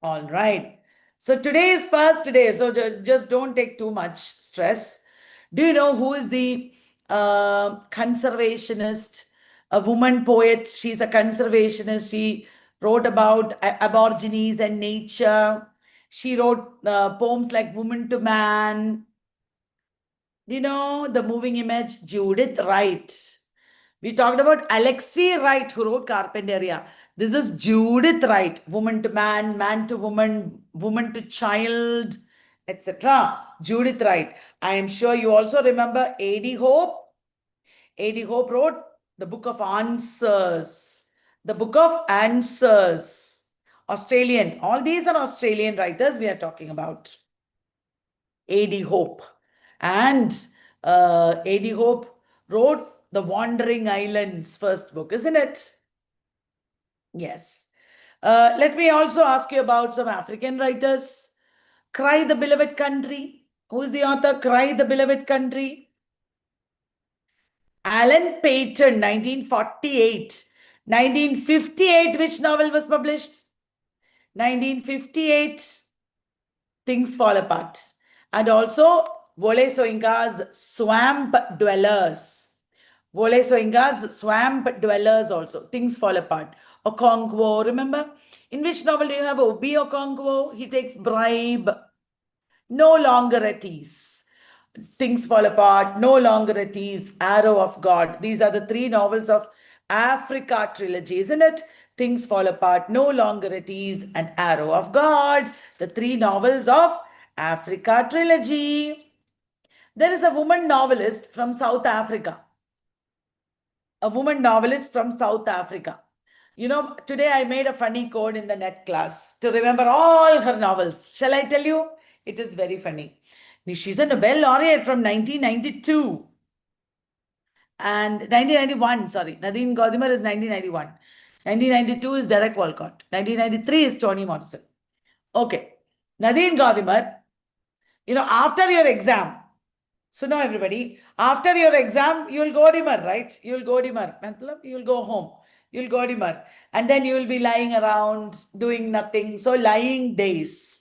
All right. So today is first day, so just don't take too much stress. Do you know who is the conservationist? A woman poet. She's a conservationist. She wrote about aborigines and nature. She wrote poems like Woman to Man. You know, The Moving Image, Judith Wright. We talked about Alexi Wright, who wrote Carpentaria. This is Judith Wright, Woman to Man, Man to Woman, Woman to Child, etc. Judith Wright. I am sure you also remember A.D. Hope. A.D. Hope wrote the Book of Answers. The Book of Answers. Australian. All these are Australian writers we are talking about. A.D. Hope. And A.D. Hope wrote The Wandering Islands, first book, isn't it? Yes. Let me also ask you about some African writers. Cry the Beloved Country. Who is the author? Cry the Beloved Country. Alan Paton, 1948. 1958, which novel was published? 1958, Things Fall Apart. And also, Wole Soyinka's Swamp Dwellers. Wole Soyinka's Swamp Dwellers also. Things Fall Apart. Okonkwo, remember? In which novel do you have Obi Okonkwo? He takes bribe. No Longer at Ease. Things Fall Apart, No Longer at Ease, Arrow of God. These are the three novels of Africa trilogy, isn't it? Things Fall Apart, No Longer at Ease, and Arrow of God. The three novels of Africa trilogy. There is a woman novelist from South Africa. A woman novelist from South Africa. You know, today I made a funny code in the net class to remember all her novels. Shall I tell you? It is very funny. She's a Nobel laureate from 1992 and 1991. Sorry, Nadine Gordimer is 1991. 1992 is Derek Walcott. 1993 is Toni Morrison. Okay, Nadine Gordimer, you know, after your exam, so now everybody, after your exam, you'll go dimmer, right? You'll go dimmer. You'll go home. You'll go dimmer. And then you will be lying around doing nothing. So lying days.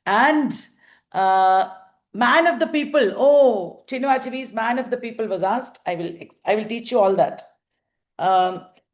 And Man of the People. Oh, Chinua Achebe's Man of the People was asked. I will teach you all that.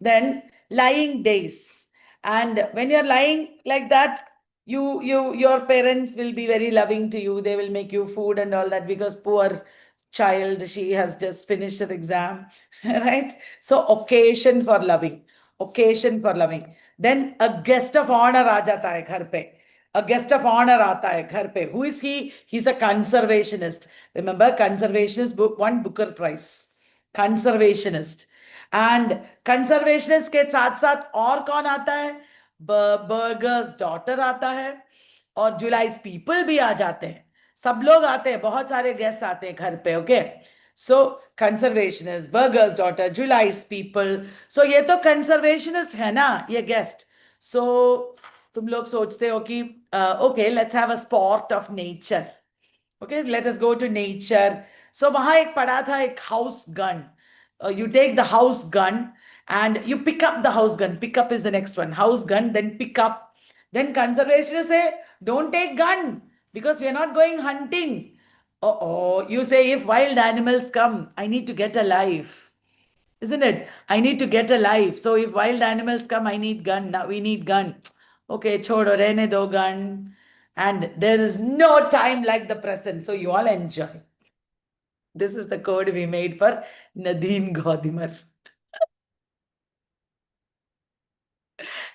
Then lying days. And when you're lying like that, your parents will be very loving to you. They will make you food and all that because poor child, she has just finished her exam, right? So occasion for loving. Occasion for loving. Then a guest of honor aa jata hai ghar pe. A guest of honor aata hai ghar pe. Who is he? He's a conservationist. Remember, conservationist book won Booker Prize. Conservationist. And conservationist के साथ साथ और कौन आता है? Burgers daughter आता है और जुलाइज पीपल भी आ जाते हैं. सब लोग आते हैं, बहुत सारे गेस्ट आते हैं घर पे. ओके, सो कंजर्वेशनिस्ट, बर्गर्स डॉटर, जुलाइज पीपल. सो ये तो कंजर्वेशनिस्ट है ना, ये गेस्ट. सो तुम लोग सोचते हो कि okay, let's have a spot of nature. Okay, let us go to nature. So वहां एक पड़ा था एक house gun. You take the house gun and you pick up the house gun. Pick up is the next one. House gun, then pick up. Then conservationists say, don't take gun because we are not going hunting. Oh, you say if wild animals come, I need to get a life. Isn't it? I need to get a life. So if wild animals come, I need gun. Now we need gun. Okay, chodo rehne do gun. And there is no time like the present. So you all enjoy. This is the code we made for Nadine Godimer.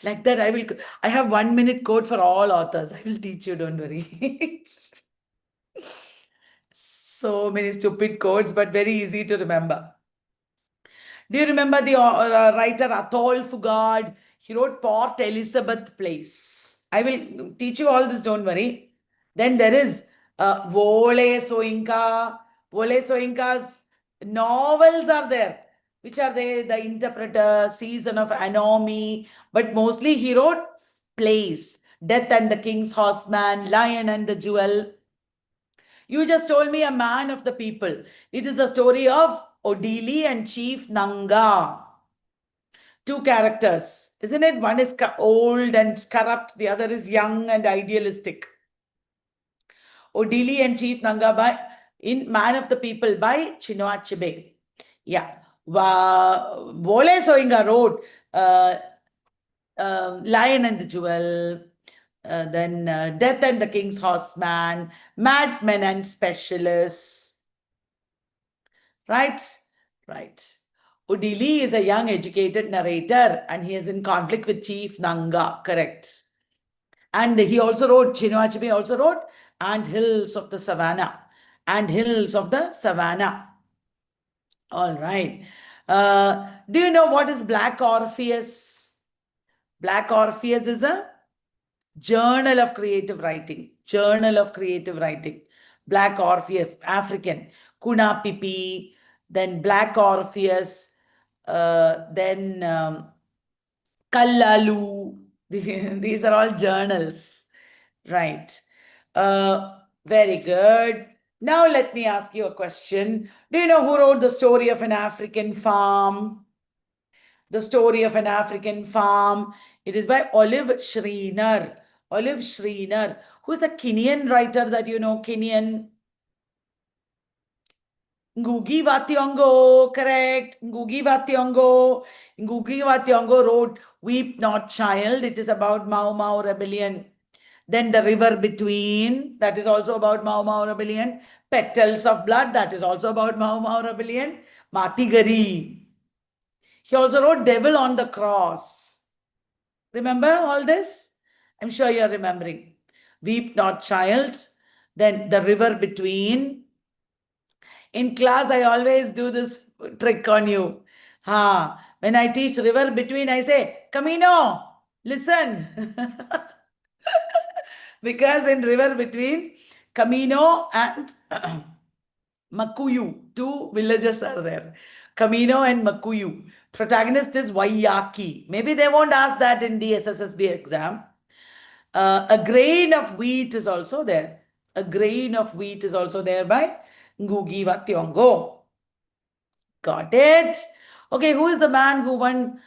Like that, I have 1 minute code for all authors. I will teach you, don't worry. So many stupid codes, but very easy to remember. Do you remember the writer Athol Fugard? He wrote Port Elizabeth Place. I will teach you all this, don't worry. Then there is Wole Soyinka. Wole Soyinka's novels are there. Which are they? The Interpreter, Season of Anomy. But mostly he wrote plays. Death and the King's Horseman, Lion and the Jewel. You just told me a man of the people. It is the story of Odili and Chief Nanga. Two characters, isn't it? One is old and corrupt. The other is young and idealistic. Odili and Chief Nanga in Man of the People by Chinua Achebe. Yeah. Wole Soyinka wrote Lion and the Jewel, then Death and the King's Horseman, Madmen and Specialists. Right? Right. Odili is a young educated narrator and he is in conflict with Chief Nanga. Correct. And he also wrote, Chinua Achebe also wrote, And Hills of the Savannah. And Hills of the Savannah. All right. Do you know what is Black Orpheus? Black Orpheus is a journal of creative writing. Journal of creative writing. Black Orpheus, African. Kuna Pipi, then Black Orpheus, then Kallalu. These are all journals. Right. Very good. Now let me ask you a question. Do you know who wrote The Story of an African Farm? The Story of an African Farm. It is by Olive Schreiner. Olive Schreiner. Who's the Kenyan writer that you know? Kenyan. Ngugi wa Thiong'o, correct. Ngugi wa Thiong'o. Ngugi wa Thiong'o wrote Weep Not Child. It is about Mau Mau rebellion. Then The River Between, that is also about Mau Mau rebellion. Petals of Blood, that is also about Mau Mau rebellion. Matigari. He also wrote Devil on the Cross. Remember all this? I'm sure you're remembering. Weep Not Child. Then The River Between. In class, I always do this trick on you. When I teach River Between, I say, Camino, listen. Because in River Between, Camino and Makuyu, two villages are there. Camino and Makuyu. Protagonist is Waiyaki. Maybe they won't ask that in the DSSSB exam. A Grain of Wheat is also there. A Grain of Wheat is also there by Ngugi wa Thiong'o. Got it? Okay, who is the man who won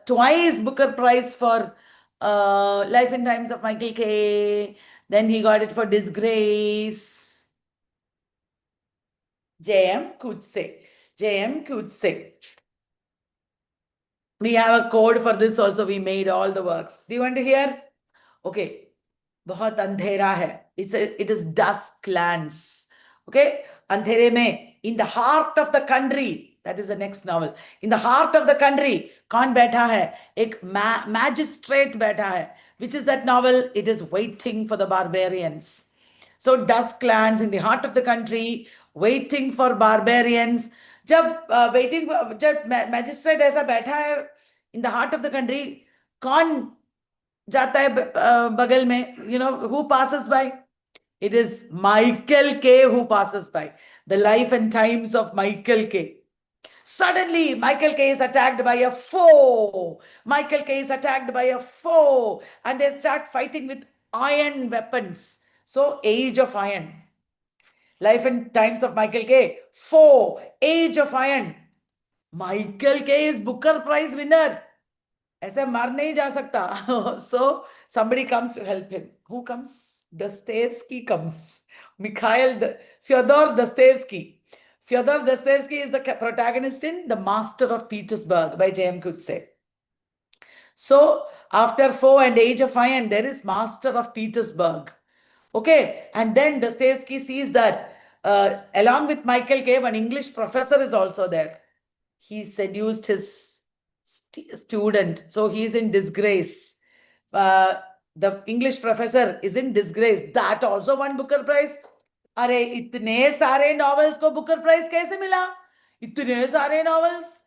twice Booker Prize for Life and Times of Michael K? Then he got it for Disgrace. J.M. Coetzee. J.M. Coetzee. We have a code for this also. We made all the works. Do you want to hear? Okay. बहुत अंधेरा है. It is dusk lands. Okay. अंधेरे में, in the heart of the country. That is the next novel. In the heart of the country, कौन बैठा है? एक magistrate बैठा है. Which is that novel? It is Waiting for the Barbarians. So dusk lands in the heart of the country, waiting for barbarians. जब magistrate ऐसा बैठा है in the heart of the country, कौन जाता है बगल में? You know, who passes by? It is Michael K. who passes by. The life and times of Michael K. Suddenly, Michael K. is attacked by a foe. Michael K. is attacked by a foe. And they start fighting with iron weapons. So, Age of Iron. Life and Times of Michael K. Foe. Age of Iron. Michael K. is Booker Prize winner. ऐसे मार नहीं जा सकता. So, somebody comes to help him. Who comes? Dostoevsky comes. Fyodor Dostoevsky. Fyodor Dostoevsky is the protagonist in The Master of Petersburg by J.M. Coetzee. So, after Foe and Age of Iron, there is Master of Petersburg. Okay, and then Dostoevsky sees that along with Michael K., an English professor is also there. He seduced his student, so he is in disgrace. The English professor is in disgrace. That also won Booker Prize. अरे इतने सारे novels को Booker Prize कैसे मिला? इतने सारे novels.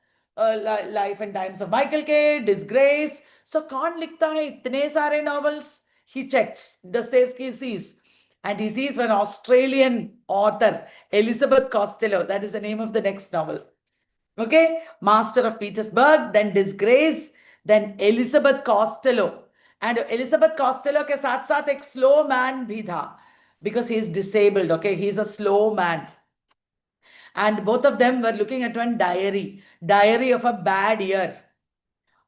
Life and Times of Michael K, Disgrace. So कौन लिखता है इतने सारे novels? He checks. Dostoevsky sees. And he sees one Australian author, Elizabeth Costello. That is the name of the next novel. Okay, Master of Petersburg, then Disgrace, then Elizabeth Costello. And Elizabeth Costello के साथ साथ एक slow man भी था, because he is disabled. Okay, he is a slow man. And both of them were looking at one diary of a bad year.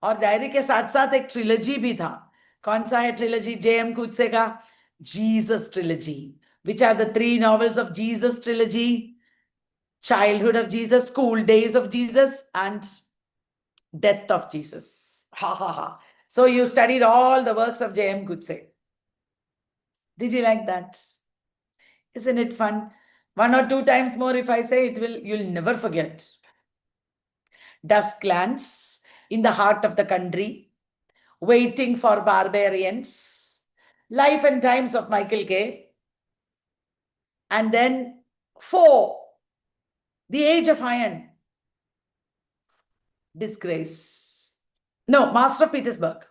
और diary के साथ साथ एक ट्रिलॉजी भी था. कौन सा है ट्रिलॉजी? J.M. Coetzee का Jesus trilogy. Which are the three novels of Jesus trilogy? Childhood of Jesus, School Days of Jesus, and Death of Jesus. Ha ha ha. So you studied all the works of J.M. Coetzee. Did you like that? Isn't it fun? One or two times more if I say it, you'll never forget. Dusk lands in the heart of the country, waiting for barbarians, Life and Times of Michael K. And then Foe, The Age of Iron, Disgrace. No, Master of Petersburg.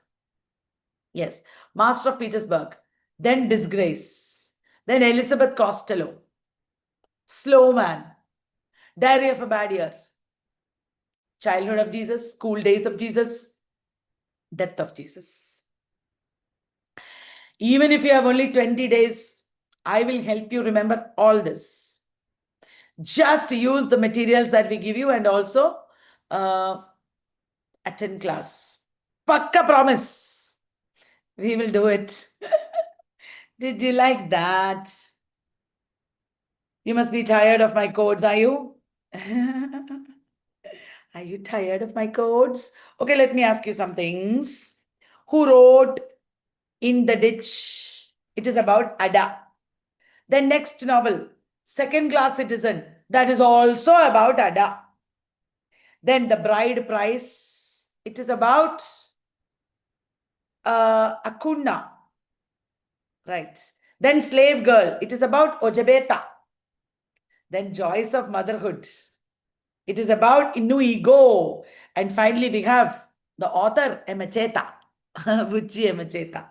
Yes, Master of Petersburg. Then Disgrace. Then Elizabeth Costello. Slow Man. Diary of a Bad Year. Childhood of Jesus. School Days of Jesus. Death of Jesus. Even if you have only 20 days, I will help you remember all this. Just use the materials that we give you and also attend class. Pakka promise. We will do it. Did you like that? You must be tired of my codes, are you? Are you tired of my codes? Okay, let me ask you some things. Who wrote In the Ditch? It is about Ada. The next novel, Second Class Citizen, that is also about Ada. Then The Bride Price, it is about Akunna. Right. Then Slave Girl, it is about Ojabeta. Then Joys of Motherhood, it is about Inuigo. And finally, we have the author, Emacheta. Buchi Emacheta.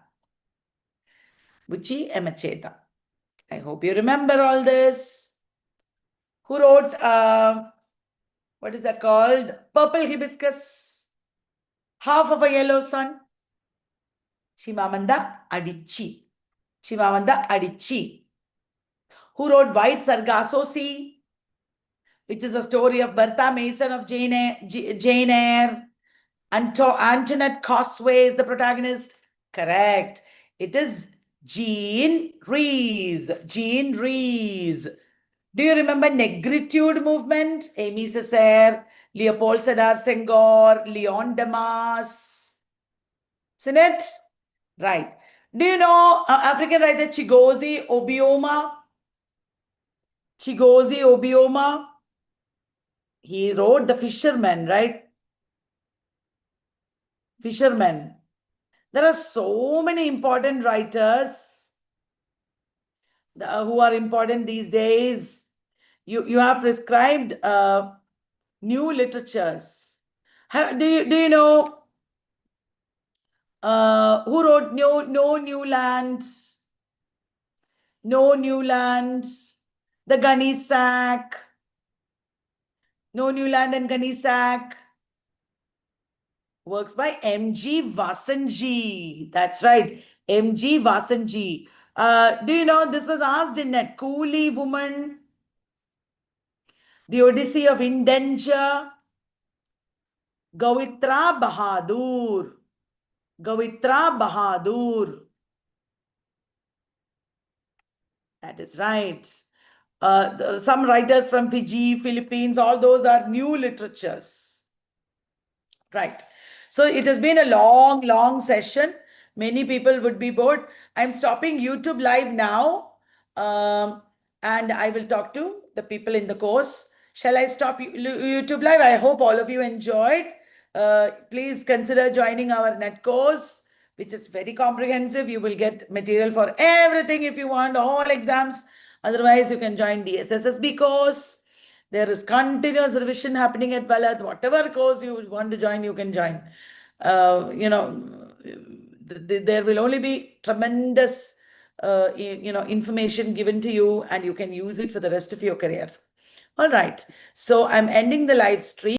Buchi Emacheta. I hope you remember all this. Who wrote, what is that called? Purple Hibiscus. Half of a Yellow Sun. Chimamanda Adichie. Chimamanda Adichie. Who wrote White Sargasso Sea, which is a story of Bertha Mason of Jane Eyre. Antoinette Cosway is the protagonist. Correct. It is Jean Rhys. Jean Rhys. Do you remember Negritude movement? Amy Césaire, Leopold Sédar Senghor, Leon Demas. Isn't it? Right. Do you know African writer Chigozie Obioma? Chigozie Obioma. He wrote The Fisherman, right? Fisherman. There are so many important writers who are important these days. You have prescribed new literatures. Do you know who wrote No New Land? No New Land, The Gunny Sack. No New Land and Gunny Sack. Works by M.G. Vasanji. That's right, M.G. Vasanji. Do you know this was asked in that Coolie Woman, The Odyssey of Indenture, Gawitra Bahadur. Gawitra Bahadur. That is right. Some writers from Fiji, Philippines, all those are new literatures. Right. So it has been a long, long session. Many people would be bored. I'm stopping YouTube live now. And I will talk to the people in the course. Shall I stop YouTube live? I hope all of you enjoyed. Please consider joining our net course, which is very comprehensive. You will get material for everything if you want, all exams. Otherwise, you can join DSSSB course. There is continuous revision happening at Vallath. Whatever course you want to join, you can join. There will only be tremendous, information given to you, and you can use it for the rest of your career. All right. So I'm ending the live stream.